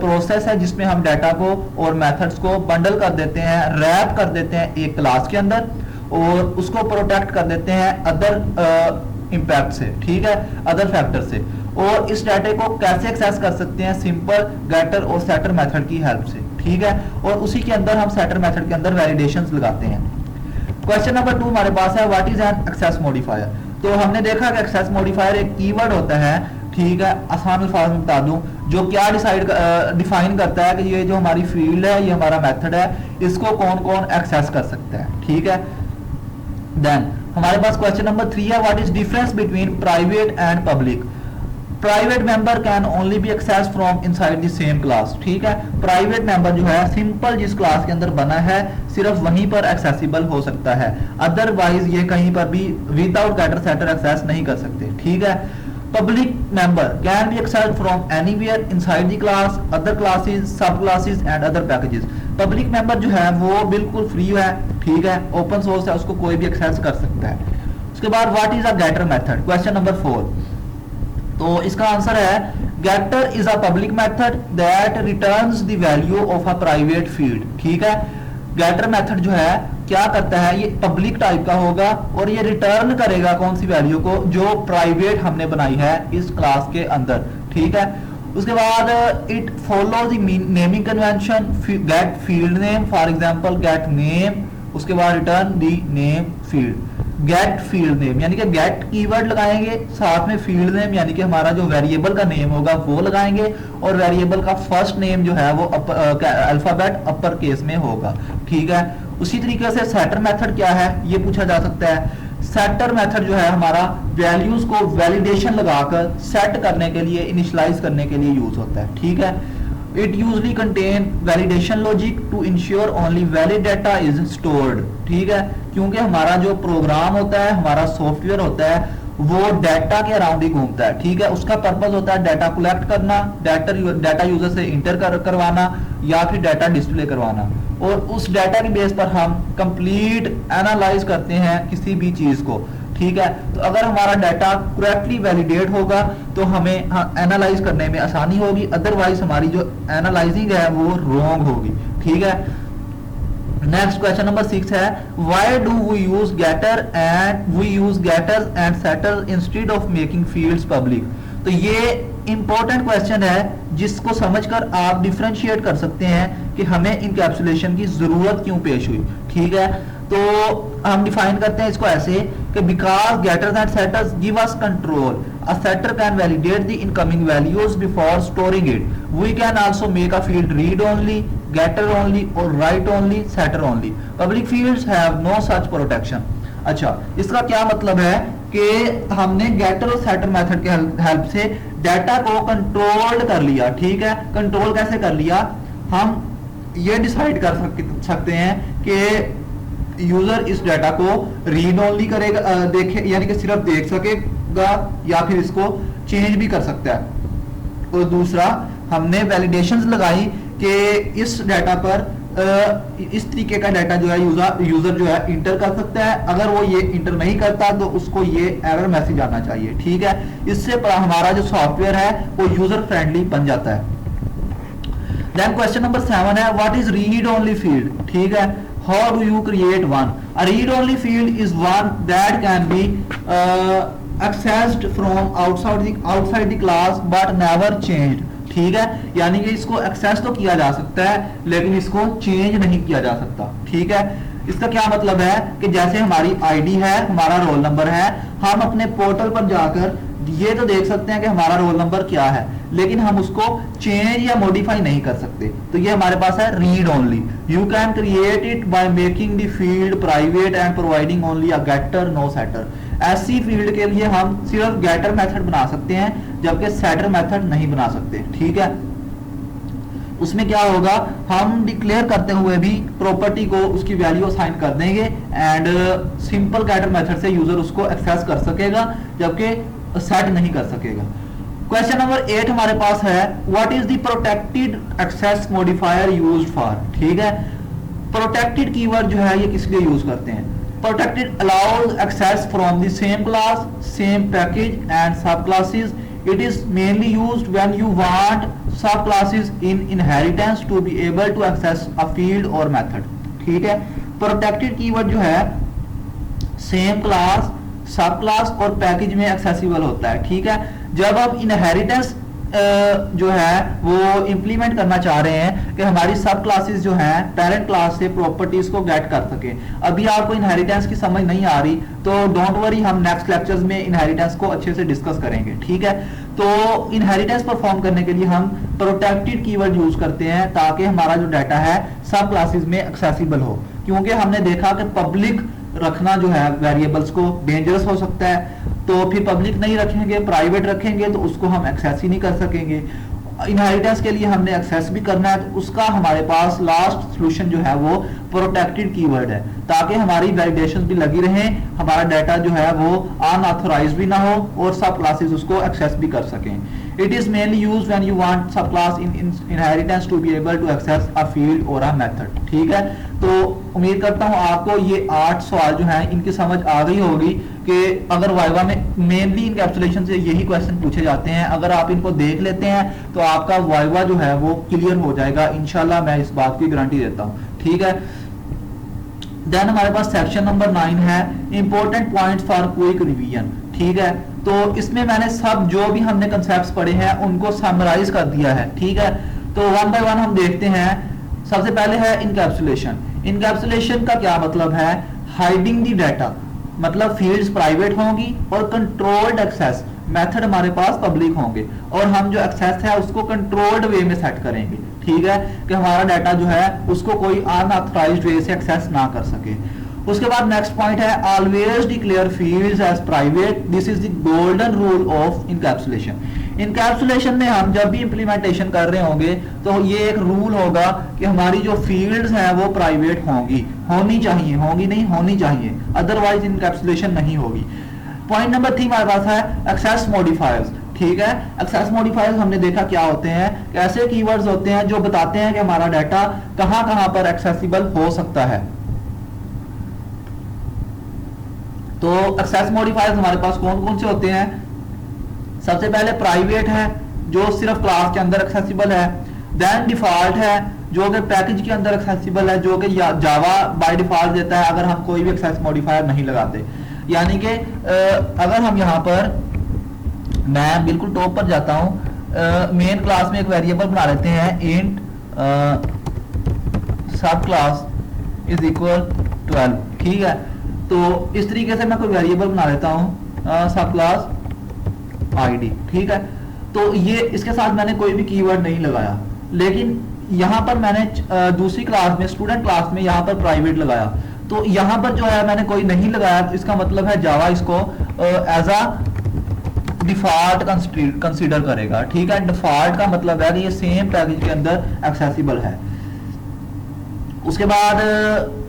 प्रोसेस है जिसमें हम डाटा को और मेथड्स को बंडल कर देते हैं, रैप कर देते हैं एक क्लास के अंदर और उसको प्रोटेक्ट कर देते हैं अदर इम्पैक्ट से, ठीक है, अदर फैक्टर से। और इस डाटा को कैसे एक्सेस कर सकते हैं? सिंपल गेटर और सेटर मेथड की हेल्प से, ठीक है। और उसी के अंदर हम सेटर मेथड के अंदर वैलिडेशंस लगाते हैं। क्वेश्चन नंबर 2 हमारे पास है what is an access modifier. तो हमने देखा कि एक्सेस मॉडिफायर एक कीवर्ड होता है, ठीक है, आसान अल्फाज में बता दूं, जो क्या डिफाइन करता है कि ये जो हमारी फील्ड है, ये हमारा मेथड है, इसको कौन कौन एक्सेस कर सकता है, ठीक है। देन हमारे पास क्वेश्चन नंबर 3 है what is difference between private and public. Private member can only be access from inside the same class, ठीक है। प्राइवेट मेंबर जो है सिंपल जिस क्लास के अंदर बना है सिर्फ वहीं पर एक्सेसिबल हो सकता है, अदरवाइज ये कहीं पर भी विदाउट गेटर सेटर एक्सेस नहीं कर सकते, ठीक है। Public member can be access from anywhere inside the class, other classes, sub classes and other packages. Public member जो है वो बिल्कुल फ्री है, ठीक है, ओपन सोर्स है, उसको कोई भी एक्सेस कर सकता है। उसके बाद what is a getter method, question number 4। तो इसका आंसर है getter is a public method that returns the value of a private field, ठीक है। गेटर मेथड जो है क्या करता है, ये पब्लिक टाइप का होगा और ये रिटर्न करेगा कौन सी वैल्यू को, जो प्राइवेट हमने बनाई है इस क्लास के अंदर, ठीक है। उसके बाद it follow the naming convention, get field name, for example get name, उसके बाद return the name field. Get field name, यानी कि गेट कीवर्ड लगाएंगे, साथ में फील्ड नेम यानी कि हमारा जो वेरिएबल का नेम होगा वो लगाएंगे, और वेरिएबल का फर्स्ट नेम जो है वो अल्फाबेट अपर केस में होगा। ठीक है, उसी तरीके से सेटर मेथड क्या है ये पूछा जा सकता है। सेटर मेथड जो है हमारा वैल्यूज को वैलिडेशन लगाकर सेट करने के लिए, इनिशियलाइज करने के लिए यूज होता है। ठीक है, it usually contain validation logic to ensure only valid data is stored. ठीक है, क्योंकि हमारा जो प्रोग्राम होता है, हमारा सॉफ्टवेयर होता है, वो डाटा के अराउंड ही घूमता है। ठीक है, उसका पर्पस होता है डाटा कलेक्ट करना, डाटा यूजर से इंटर करवाना या फिर डाटा डिस्प्ले करवाना, और उस डाटा की बेस पर हम कंप्लीट एनालाइज करते हैं किसी भी चीज को। ठीक है, तो अगर हमारा डाटा करेक्टली वैलिडेट होगा तो हमें एनालाइज करने में आसानी होगी, अदरवाइज हमारी जो एनालाइजिंग है वो रॉन्ग होगी। ठीक है, नेक्स्ट क्वेश्चन नंबर 6 है, why do we use getters and setters instead of making fields public. तो ये इंपॉर्टेंट क्वेश्चन है जिसको समझकर आप डिफरेंशिएट कर सकते हैं कि हमें इनकैप्सुलेशन की जरूरत क्यों पेश हुई। ठीक है, तो हम डिफाइन करते हैं इसको ऐसे कि because getters and setters give us control, a setter can validate the incoming values before storing it, we can also make a field read only, getter only और write only, setter only, public fields have no such protection. अच्छा, इसका क्या मतलब है कि हमने getter और setter method के हेल्प से डाटा को कंट्रोल कर लिया। ठीक है, कंट्रोल कैसे कर लिया, हम ये डिसाइड कर सकते हैं कि यूजर इस डाटा को रीड ओनली करेगा, देखे यानी कि सिर्फ देख सकेगा, या फिर इसको चेंज भी कर सकता है। और दूसरा, हमने वैलिडेशंस लगाई कि इस डाटा पर इस तरीके का डाटा जो है यूजर जो है इंटर कर सकता है, अगर वो ये इंटर नहीं करता तो उसको ये एरर मैसेज आना चाहिए। ठीक है, इससे हमारा जो सॉफ्टवेयर है वो यूजर फ्रेंडली बन जाता है। देन क्वेश्चन नंबर 7 है, what is read only field. ठीक है, how do you create one. A read only field is one that can be accessed from outside the class but never changed। ठीक है, यानी कि इसको एक्सेस तो किया जा सकता है लेकिन इसको चेंज नहीं किया जा सकता। ठीक है, इसका क्या मतलब है कि जैसे हमारी आईडी है, हमारा रोल नंबर है, हम अपने पोर्टल पर जाकर ये तो देख सकते हैं कि हमारा रोल नंबर क्या है, लेकिन हम उसको चेंज या मॉडिफाई नहीं कर सकते। तो ये हमारे पास है read only. You can create it by making the field private and providing only a getter no setter. ऐसी फील्ड के लिए हम सिर्फ गेटर मेथड बना सकते हैं जबकि सेटर मेथड नहीं बना सकते। ठीक है, उसमें क्या होगा, हम डिक्लेयर करते हुए भी प्रॉपर्टी को उसकी वैल्यू असाइन कर देंगे एंड सिंपल गेटर मेथड से यूजर उसको एक्सेस कर सकेगा जबकि सेट नहीं कर सकेगा। क्वेश्चन नंबर 8 हमारे पास है, what is the protected access modifier used for. ठीक है, प्रोटेक्टेड कीवर्ड जो है ये किस लिए यूज करते हैं। Protected allows access from the same class, same package and subclasses. It is mainly used when you want subclasses in inheritance to be able to access a field or method. ठीक है, protected keyword जो है same class, subclass और package में accessible होता है। ठीक है, जब आप inheritance जो है वो इंप्लीमेंट करना चाह रहे हैं कि हमारी सब क्लासेस जो हैं पेरेंट क्लास से प्रॉपर्टीज को गेट कर सके। अभी आपको इनहेरिटेंस की समझ नहीं आ रही तो डोंट वरी, हम नेक्स्ट लेक्चर्स में इनहेरिटेंस को अच्छे से डिस्कस करेंगे। ठीक है, तो इनहेरिटेंस परफॉर्म करने के लिए हम प्रोटेक्टेड कीवर्ड यूज करते हैं ताकि हमारा जो डाटा है सब क्लासेस में एक्सेसिबल हो, क्योंकि हमने देखा कि पब्लिक रखना जो है वेरिएबल्स को डेंजरस हो सकता है, तो फिर पब्लिक नहीं रखेंगे, प्राइवेट रखेंगे तो उसको हम एक्सेस ही नहीं कर सकेंगे। इनहेरिटेंस के लिए हमने एक्सेस भी करना है, तो उसका हमारे पास लास्ट सॉल्यूशन जो है वो प्रोटेक्टेड कीवर्ड है, ताकि हमारी वैलिडेशन भी लगी रहे, हमारा डाटा जो है वो अनऑथराइज्ड भी ना हो और सब क्लासेस उसको एक्सेस भी कर सकें। It is mainly used when you want subclass in inheritance to be able to access a field or a method। ठीक है, तो उम्मीद करता हूँ आपको ये 8 सवाल जो हैं इनकी समझ आ गई होगी कि अगर वाइवा में मेनली इनकैप्सुलेशन से यही क्वेश्चन पूछे जाते हैं, अगर आप इनको देख लेते हैं तो आपका वाइवा जो है वो क्लियर हो जाएगा, इंशाल्लाह मैं इस बात की गारंटी देता हूँ। ठीक है, देन हमारे पास सेक्शन नंबर 9 है, important points for quick revision. ठीक है, तो इसमें मैंने सब जो भी हमने कंसेप्ट्स पढ़े हैं उनको समराइज कर दिया है। ठीक है, तो वन बाय वन हम देखते हैं। सबसे पहले है इनकैप्सुलेशन। इनकैप्सुलेशन का क्या मतलब है, हाइडिंग द डाटा। मतलब फील्ड्स प्राइवेट होंगी और कंट्रोल्ड एक्सेस मेथड हमारे पास पब्लिक होंगे, और हम जो एक्सेस है उसको कंट्रोल्ड वे में सेट करेंगे। ठीक है, कि हमारा डाटा जो है उसको कोई अनऑथराइज्ड वे से एक्सेस ना कर सके। उसके बाद नेक्स्ट पॉइंट है always declare fields as private, this is the golden rule of encapsulation. Encapsulation में हम जब भी इंप्लीमेंटेशन कर रहे होंगे तो ये एक रूल होगा कि हमारी जो फील्ड्स हैं वो प्राइवेट होंगी, होनी चाहिए, होंगी नहीं होनी चाहिए, अदरवाइज इनकैप्सुलेशन नहीं होगी। पॉइंट नंबर 3 हमारे पास है एक्सेस मॉडिफायर्स। ठीक है, एक्सेस मॉडिफायर्स हमने देखा क्या होते हैं, ऐसे कीवर्ड्स होते हैं जो बताते हैं कि हमारा डाटा कहां कहां पर एक्सेसिबल हो सकता है। तो एक्सेस मॉडिफायर्स हमारे पास कौन कौन से होते हैं? सबसे पहले प्राइवेट है जो सिर्फ क्लास के अंदर एक्सेसिबल है, देन डिफॉल्ट है जो कि पैकेज के अंदर एक्सेसिबल है, जो कि जावा बाय डिफॉल्ट देता है अगर हम कोई भी एक्सेस मॉडिफायर नहीं लगाते। यानी कि अगर हम यहाँ पर, मैं बिल्कुल टॉप पर जाता हूँ, मेन क्लास में एक वेरिएबल बना लेते हैं इंट सब क्लास इज इक्वल 12। ठीक है, तो इस तरीके से मैं कोई वेरिएबल बना लेता हूँ सब क्लास आईडी। ठीक है, तो ये इसके साथ मैंने कोई भी कीवर्ड नहीं लगाया, लेकिन यहाँ पर मैंने दूसरी क्लास में, स्टूडेंट क्लास में यहाँ पर प्राइवेट लगाया, तो यहाँ पर जो है मैंने कोई नहीं लगाया, इसका मतलब है जावा इसको एज अ डिफॉल्ट कंसीडर करेगा। ठीक है, डिफॉल्ट का मतलब है कि ये सेम पैकेज के अंदर एक्सेसिबल है। उसके बाद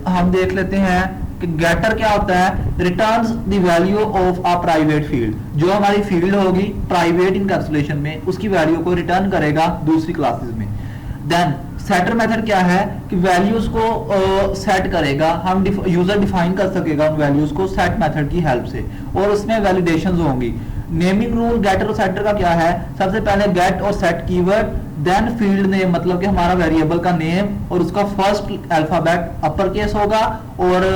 हम देख लेते हैं कि गेटर क्या होता है, returns the value of a private field. जो हमारी फील्ड होगी प्राइवेट इनकैप्सुलेशन में, उसकी वैल्यू को रिटर्न करेगा दूसरी क्लासेस में। देन सेटर मेथड क्या है कि वैल्यूज को सेट करेगा, हम यूजर डिफाइन कर सकेगा उन वैल्यूज को सेट मेथड की हेल्प से, और उसमें वैलिडेशंस होंगी। नेमिंग रूल गेटर और सेटर का क्या है, सबसे पहले गेट और set keyword, then field name, मतलब कि हमारा वेरिएबल का नेम और उसका फर्स्ट अल्फाबेट अपर केस होगा, और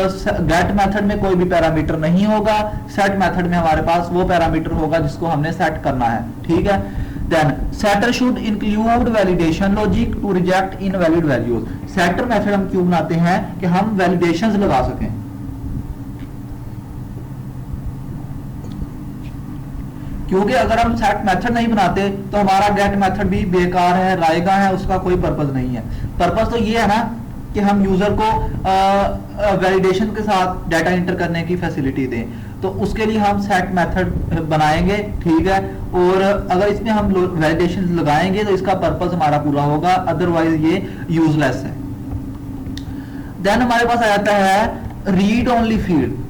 गेट मेथड में कोई भी पैरामीटर नहीं होगा, सेट मेथड में हमारे पास वो पैरामीटर होगा जिसको हमने सेट करना है। ठीक है, then setter should include validation logic to reject invalid values. Setter method हम क्यों बनाते हैं कि हम वैलिडेशंस लगा सकें, क्योंकि अगर हम सेट मेथड नहीं बनाते तो हमारा गेट मेथड भी बेकार है, रायगा है, उसका कोई पर्पस नहीं है। पर्पस तो ये है ना कि हम यूजर को वैलिडेशन के साथ डाटा इंटर करने की फैसिलिटी दें, तो उसके लिए हम सेट मेथड बनाएंगे। ठीक है, और अगर इसमें हम वैलिडेशन लगाएंगे तो इसका पर्पस हमारा पूरा होगा, अदरवाइज ये यूजलेस है। देन हमारे पास आ जाता है रीड ओनली फील्ड।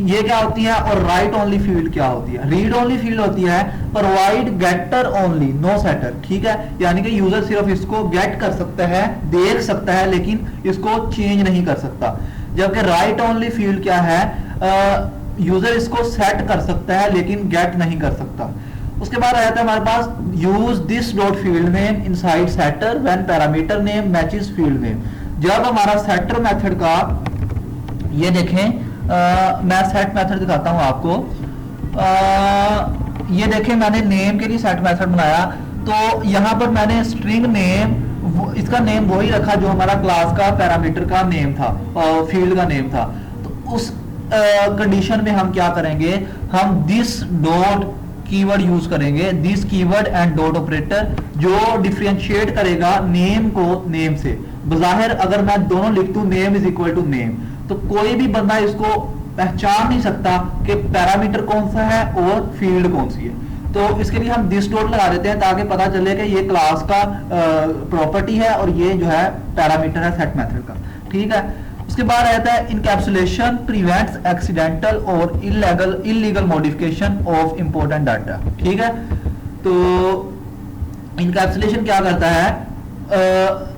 ये क्या होती है और राइट ओनली फील्ड क्या होती है? रीड ओनली फील्ड होती है provide getter only no setter. ठीक है, यानी कि यूजर सिर्फ इसको गेट कर सकता है, देख सकता है, लेकिन इसको चेंज नहीं कर सकता। जबकि राइट ओनली फील्ड क्या है, यूजर इसको सेट कर सकता है लेकिन गेट नहीं कर सकता। उसके बाद आ जाता है हमारे पास use this dot field name inside setter when parameter name matches field name. जब हमारा सेटर मेथड का, ये देखें मैं सेट मेथड दिखाता हूं आपको, ये देखें मैंने नेम के लिए सेट मेथड बनाया, तो यहां पर मैंने स्ट्रिंग नेम, इसका नेम वही रखा जो हमारा क्लास का पैरामीटर का नेम था और फील्ड का नेम था। तो उस कंडीशन में हम क्या करेंगे, हम दिस डॉट कीवर्ड यूज करेंगे, this keyword and dot operator, जो डिफरेंशिएट करेगा नेम को नेम से। बजाहिर अगर मैं दोनों लिख दूं name is equal to name, तो कोई भी बंदा इसको पहचान नहीं सकता कि पैरामीटर कौन सा है और फील्ड कौन सी है। तो इसके लिए हम दिस डॉट लगा देते हैं ताकि पता चले कि ये क्लास का प्रॉपर्टी है और ये जो है पैरामीटर है सेट मेथड का। ठीक है, उसके बाद आता है इनकैप्सुलेशन प्रिवेंट्स एक्सीडेंटल और illegal modification of important data. ठीक है, तो इनकैप्सुलेशन क्या करता है,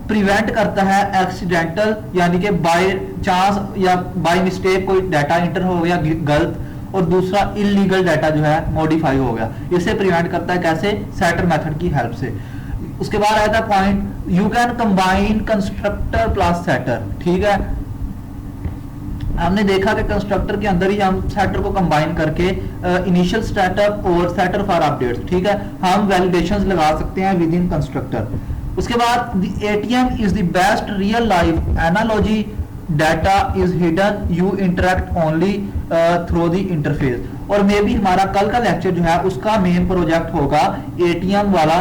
प्रिवेंट करता है एक्सीडेंटल, यानी कि बाय चांस या बाय मिस्टेक कोई डाटा इंटर हो गया गलत, और दूसरा इलीगल डाटा जो है मॉडिफाई हो गया, इसे प्रिवेंट करता है कैसे, सेटर मेथड की हेल्प से। उसके बाद आता है point you can combine constructor plus setter. ठीक है, हमने देखा कि कंस्ट्रक्टर के अंदर ही हम सेटर को कंबाइन करके इनिशियल स्टार्टअप और सेटर फॉर अपडेट्स, ठीक है, हम वैलिडेशंस लगा सकते हैं विद इन कंस्ट्रक्टर। उसके बाद the ATM is the best real life analogy data is hidden, you interact only through the interface. और मे भी हमारा कल का लेक्चर जो है उसका मेन प्रोजेक्ट होगा एटीएम वाला,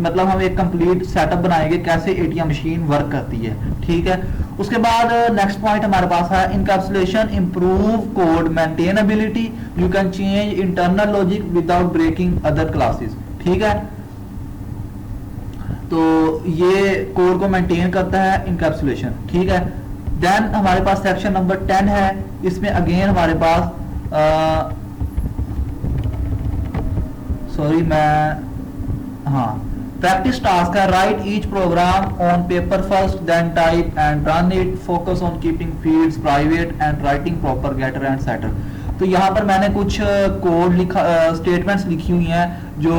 मतलब हम एक कंप्लीट सेटअप बनाएंगे कैसे एटीएम मशीन वर्क करती है, ठीक है। उसके बाद नेक्स्ट पॉइंट हमारे पास है encapsulation improve code maintainability, you can change internal logic without breaking other classes, ठीक है। तो ये कोड को मेंटेन करता है इनकैप्सुलेशन, ठीक है। देन हमारे पास सेक्शन नंबर 10 है, इसमें अगेन हमारे पास सॉरी हाँ प्रैक्टिस टास्क है, write each program on paper first then type and run it, focus on keeping fields private and writing proper getter and setter. तो यहाँ पर मैंने कुछ कोड लिखा, स्टेटमेंट्स लिखी हुई हैं जो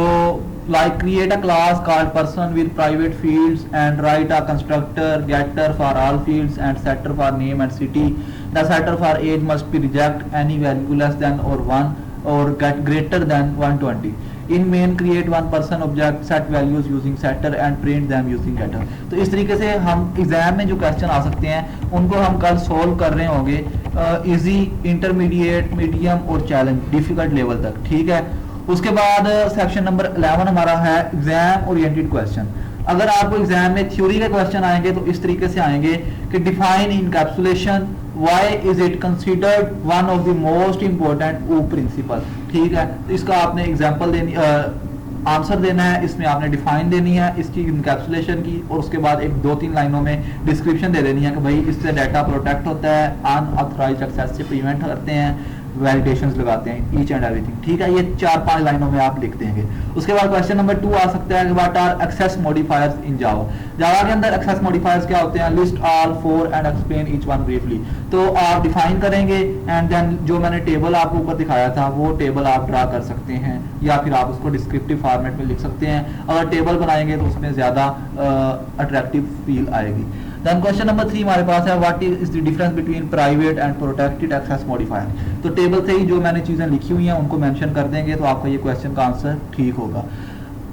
like create a class called person with private fields and write a constructor getter for all fields and setter for name and city. The setter for age must be reject any value less than or 1 or get greater than 120. In main create one person object set values using setter and print them using getter. तो इस तरीके से हम exam में जो question आ सकते हैं उनको हम कल सोल्व कर रहे होंगे इजी, इंटरमीडिएट, मीडियम और चैलेंज डिफिकल्ट लेवल तक, ठीक है। उसके बाद सेक्शन नंबर 11 हमारा है एग्जाम ओरिएंटेड क्वेश्चन। अगर आपको एग्जाम में थ्योरी के क्वेश्चन आएंगे तो इस तरीके से आएंगे कि define encapsulation, why is it considered one of the most important O principle, ठीक है। तो इसका आपने एग्जांपल देनी, आंसर देना है, इसमें आपने डिफाइन देनी है इसकी इनकैप्सुलेशन की, और उसके बाद एक 2-3 लाइनों में डिस्क्रिप्शन दे देनी है कि भाई इससे डाटा प्रोटेक्ट होता है, अनऑथराइज्ड एक्सेस से प्रिवेंट करते हैं, वैलिडेशंस लगाते हैं, ईच एंड एवरीथिंग, ठीक है। ये 4-5 लाइनों में आप लिख देंगे। उसके बाद क्वेश्चन नंबर 2 आ सकता है, व्हाट आर एक्सेस मॉडिफायर्स इन जावा। जावा के अंदर एक्सेस मॉडिफायर्स क्या होते हैं, list all 4 and explain each one briefly. तो आप डिफाइन करेंगे एंड देन जो मैंने टेबल आपको ऊपर दिखाया था वो टेबल आप ड्रा कर सकते हैं, या फिर आप उसको डिस्क्रिप्टिव फॉर्मेट में लिख सकते हैं। अगर टेबल बनाएंगे तो उसमें ज्यादा अट्रैक्टिव फील आएगी। देन क्वेश्चन नंबर 3 हमारे पास है, what is the difference between private and protected access modifier. तो टेबल से ही जो मैंने चीजें लिखी हुई हैं उनको मेंशन कर देंगे तो आपका ये क्वेश्चन का आंसर ठीक होगा।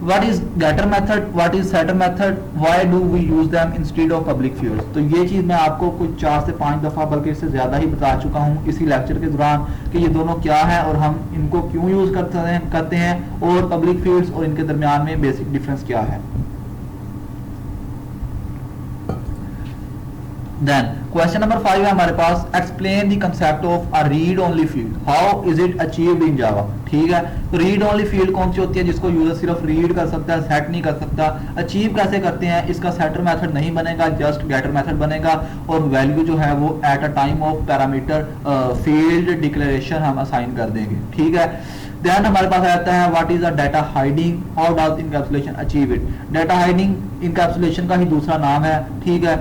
What is getter method, what is setter method, why do we use them instead of public fields. तो ये चीज मैं आपको कुछ 4 से 5 दफा बल्कि इससे ज्यादा ही बता चुका हूँ इसी लेक्चर के दौरान कि ये दोनों क्या है और हम इनको क्यों यूज करते हैं और पब्लिक फील्ड्स और इनके दरमियान में बेसिक डिफरेंस क्या है। Then question number 5 है हमारे पास, explain the concept of a read only field, how is it achieved in Java, ठीक है। तो read only field कौन सी होती है जिसको यूजर सिर्फ रीड कर सकता है, सेट नहीं कर सकता। अचीव कैसे करते हैं, इसका सेटर मेथड नहीं बनेगा, जस्ट गेटर मेथड बनेगा और वैल्यू जो है वो at a time of parameter field declaration हम असाइन कर देंगे, ठीक है। देन हमारे पास आता है what is a data hiding, how does encapsulation achieve it. Data hiding encapsulation का ही दूसरा नाम है, ठीक है,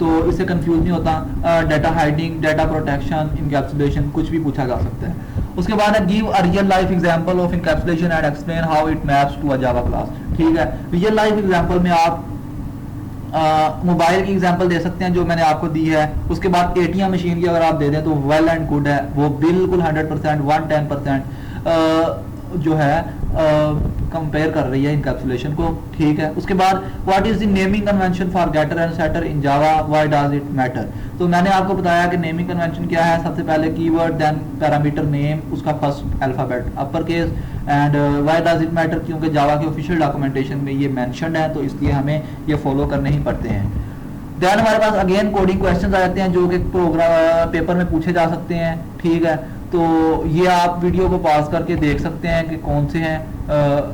तो इससे कंफ्यूज नहीं होता। Data hiding, data protection, encapsulation कुछ भी पूछा जा सकता है। उसके बाद है give a real life example of encapsulation and explain how it maps to a Java class, ठीक है। रियल लाइफ एग्जांपल में आप मोबाइल की एग्जांपल दे सकते हैं जो मैंने आपको दी है। उसके बाद एटीएम मशीन की अगर आप दे दें तो वेल एंड गुड है, वो बिल्कुल 100% 110% जो है कंपेयर कर रही है इनकैप्सुलेशन को, ठीक है। उसके बाद what is the naming convention for getter and setter in Java, why does it matter. तो मैंने आपको बताया कि नेमिंग कन्वेंशन क्या है, सबसे पहले कीवर्ड देन पैरामीटर नेम, उसका first alphabet upper case, and why does it matter क्योंकि जावा के ऑफिशियल डॉक्यूमेंटेशन में ये मेंशन्ड है तो इसलिए हमें ये फॉलो करने ही पड़ते हैं। देन हमारे पास अगेन कोडिंग क्वेश्चंस आ जाते हैं जो कि प्रोग्राम पेपर में पूछे जा सकते हैं, ठीक है। तो ये आप वीडियो को पॉज करके देख सकते हैं कि कौन से हैं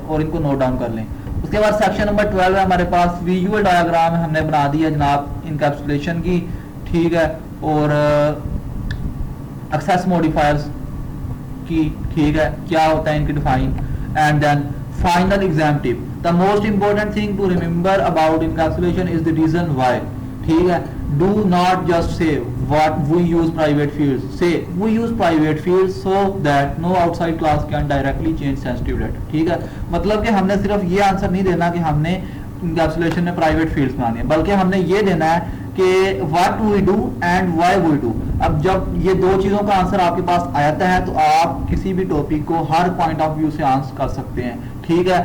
और इनको नोट डाउन कर लें। उसके बाद सेक्शन नंबर 12 है हमारे पास, विजुअल डायग्राम हमने बना दिया जनाब इनकैप्सुलेशन की, ठीक है, और एक्सेस मॉडिफायर्स की, ठीक है, क्या होता है इनकी define. And then final exam tip, the most important thing to remember about encapsulation is the reason why, ठीक है। Do not just say what we use private fields. Say we use private fields so that no outside class can directly change sensitive data. ठीक है, मतलब कि हमने सिर्फ ये answer नहीं देना कि हमने इनकैप्सुलेशन में प्राइवेट फील्ड्स बनानी है, बल्कि हमने ये देना है कि what we do and why we do। अब जब ये दो चीजों का आंसर आपके पास आ जाता है तो आप किसी भी टॉपिक को हर पॉइंट ऑफ व्यू से आंसर कर सकते हैं, ठीक है।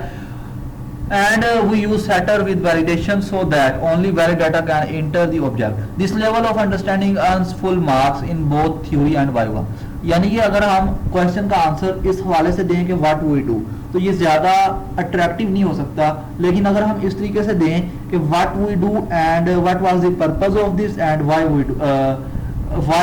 and we use setter with validation so that only valid data can enter the object. This level of understanding earns full marks in both theory and viva. यानी कि अगर हम क्वेश्चन का आंसर इस हवाले से दें कि व्हाट वी डू, तो ये ज्यादा अट्रैक्टिव नहीं हो सकता, लेकिन अगर हम इस तरीके से दें कि what we do and what was the purpose of this and why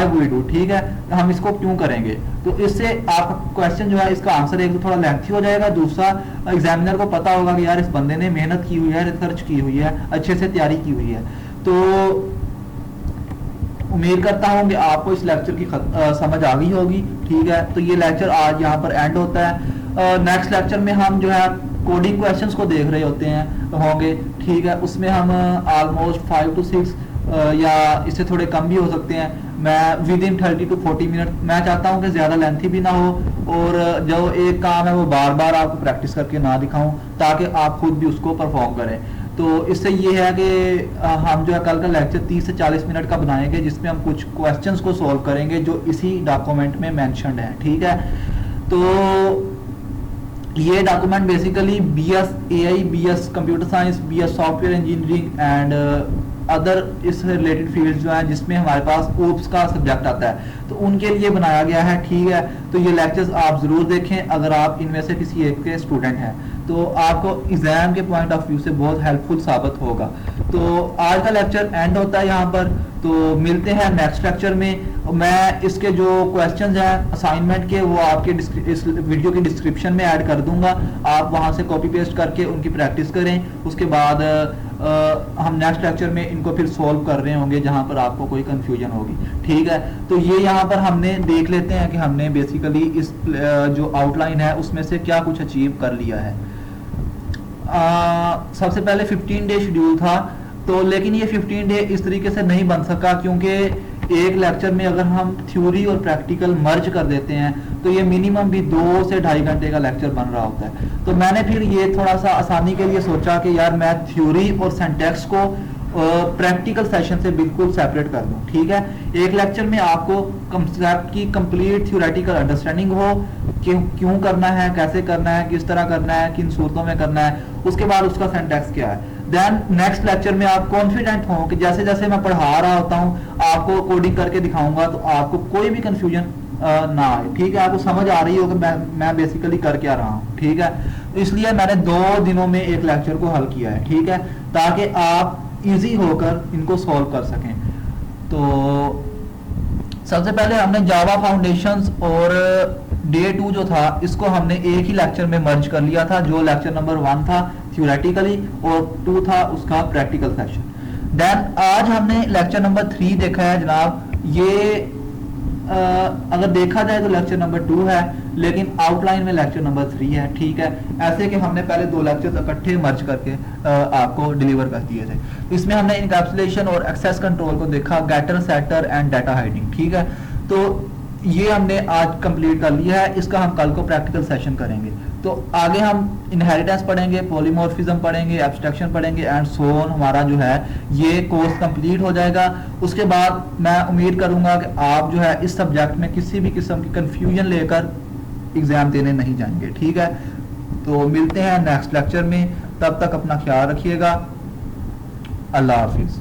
we do, ठीक है, हम इसको क्यों करेंगे, तो इससे आप क्वेश्चन जो है इसका आंसर एक तो थोड़ा लेंथी हो जाएगा, दूसरा एग्जामिनर को पता होगा कि यार इस बंदे ने मेहनत की हुई है, रिसर्च की हुई है, अच्छे से तैयारी की हुई है। तो उम्मीद करता हूँ कि आपको इस लेक्चर की समझ आ गई होगी, ठीक है। तो ये लेक्चर आज यहाँ पर एंड होता है। नेक्स्ट लेक्चर में हम जो है कोडिंग क्वेश्चंस को देख रहे होंगे, ठीक है। उसमें हम ऑलमोस्ट 5 to 6 या इससे थोड़े कम भी हो सकते हैं। मैं विद इन 30 to 40 मिनट, मैं चाहता हूँ कि ज़्यादा लेंथी भी ना हो और जो एक काम है वो बार बार आपको प्रैक्टिस करके ना दिखाऊं, ताकि आप खुद भी उसको परफॉर्म करें। तो इससे ये है कि हम जो है कल का लेक्चर 30 से 40 मिनट का बनाएंगे, जिसमें हम कुछ क्वेश्चंस को सॉल्व करेंगे जो इसी डॉक्यूमेंट में मेंशन्ड है, ठीक है। तो ये document basically BS AI, BS computer science, BS software engineering and other इस रिलेटेड फील्ड जो है जिसमें हमारे पास ओप्स का सब्जेक्ट आता है, तो उनके लिए बनाया गया है, ठीक है। तो ये लेक्चर्स आप जरूर देखें अगर आप इनमें से किसी एक के स्टूडेंट हैं, तो आपको एग्जाम के पॉइंट ऑफ व्यू से बहुत हेल्पफुल साबित होगा। तो आज का लेक्चर एंड होता है यहाँ पर, तो मिलते हैं नेक्स्ट लेक्चर में। मैं इसके जो क्वेश्चंस हैं असाइनमेंट के, वो आपके इस वीडियो की डिस्क्रिप्शन में ऐड कर दूंगा, आप वहां से कॉपी पेस्ट करके उनकी प्रैक्टिस करें। उसके बाद हम नेक्स्ट लेक्चर में इनको फिर सॉल्व कर रहे होंगे जहां पर आपको कोई कंफ्यूजन होगी, ठीक है। तो ये यहाँ पर हमने देख लेते हैं कि हमने बेसिकली इस जो आउटलाइन है उसमें से क्या कुछ अचीव कर लिया है। सबसे पहले 15 डे शेड्यूल था, तो लेकिन ये 15 डे इस तरीके से नहीं बन सका, क्योंकि एक लेक्चर में अगर हम थ्योरी और प्रैक्टिकल मर्ज कर देते हैं तो ये मिनिमम भी 2 से 2.5 घंटे का लेक्चर बन रहा होता है। तो मैंने फिर ये थोड़ा सा आसानी के लिए सोचा कि यार मैं थ्योरी और सिंटैक्स को प्रैक्टिकल सेशन से बिल्कुल सेपरेट कर दूं, ठीक है। एक लेक्चर में आपको कंसेप्ट की कंप्लीट थ्योरेटिकल अंडरस्टैंडिंग हो, क्यों करना है, कैसे करना है, किस तरह करना है, किन सूरतों में करना है, उसके बाद उसका सिंटैक्स क्या है। देन नेक्स्ट लेक्चर में आप कॉन्फिडेंट हो कि जैसे जैसे मैं पढ़ा रहा होता हूँ, आपको कोडिंग करके दिखाऊंगा, तो आपको कोई भी कंफ्यूजन ना आए, ठीक है। आपको समझ आ रही हो कि मैं बेसिकली कर क्या रहा हूँ, ठीक है। इसलिए मैंने 2 दिनों में एक लेक्चर को हल किया है, ठीक है, ताकि आप इजी होकर इनको सॉल्व कर सकें। तो सबसे पहले हमने जावा फाउंडेशंस और डे 2 जो था इसको हमने एक ही लेक्चर में मर्ज कर लिया था, जो लेक्चर नंबर 1 था थ्योरेटिकली और 2 था उसका प्रैक्टिकल सेक्शन। देन आज हमने लेक्चर नंबर 3 देखा है जनाब। ये अगर देखा जाए तो लेक्चर नंबर 2 है, लेकिन आउटलाइन में लेक्चर नंबर 3 है, ठीक है। ऐसे कि हमने पहले 2 लेक्चर्स इकट्ठे मर्ज करके आपको डिलीवर कर दिए थे। इसमें हमने इनकैप्सुलेशन और एक्सेस कंट्रोल को देखा, getter, setter and data hiding, ठीक है। तो ये हमने आज कंप्लीट कर लिया है, इसका हम कल को प्रैक्टिकल सेशन करेंगे। तो आगे हम इनहेरिटेंस पढ़ेंगे, पॉलीमॉर्फिज्म पढ़ेंगे, एब्स्ट्रैक्शन पढ़ेंगे एंड सो ऑन। हमारा जो है ये कोर्स कंप्लीट हो जाएगा। उसके बाद मैं उम्मीद करूंगा कि आप जो है इस सब्जेक्ट में किसी भी किस्म की कंफ्यूजन लेकर एग्जाम देने नहीं जाएंगे, ठीक है। तो मिलते हैं नेक्स्ट लेक्चर में, तब तक अपना ख्याल रखिएगा। अल्लाह हाफिज।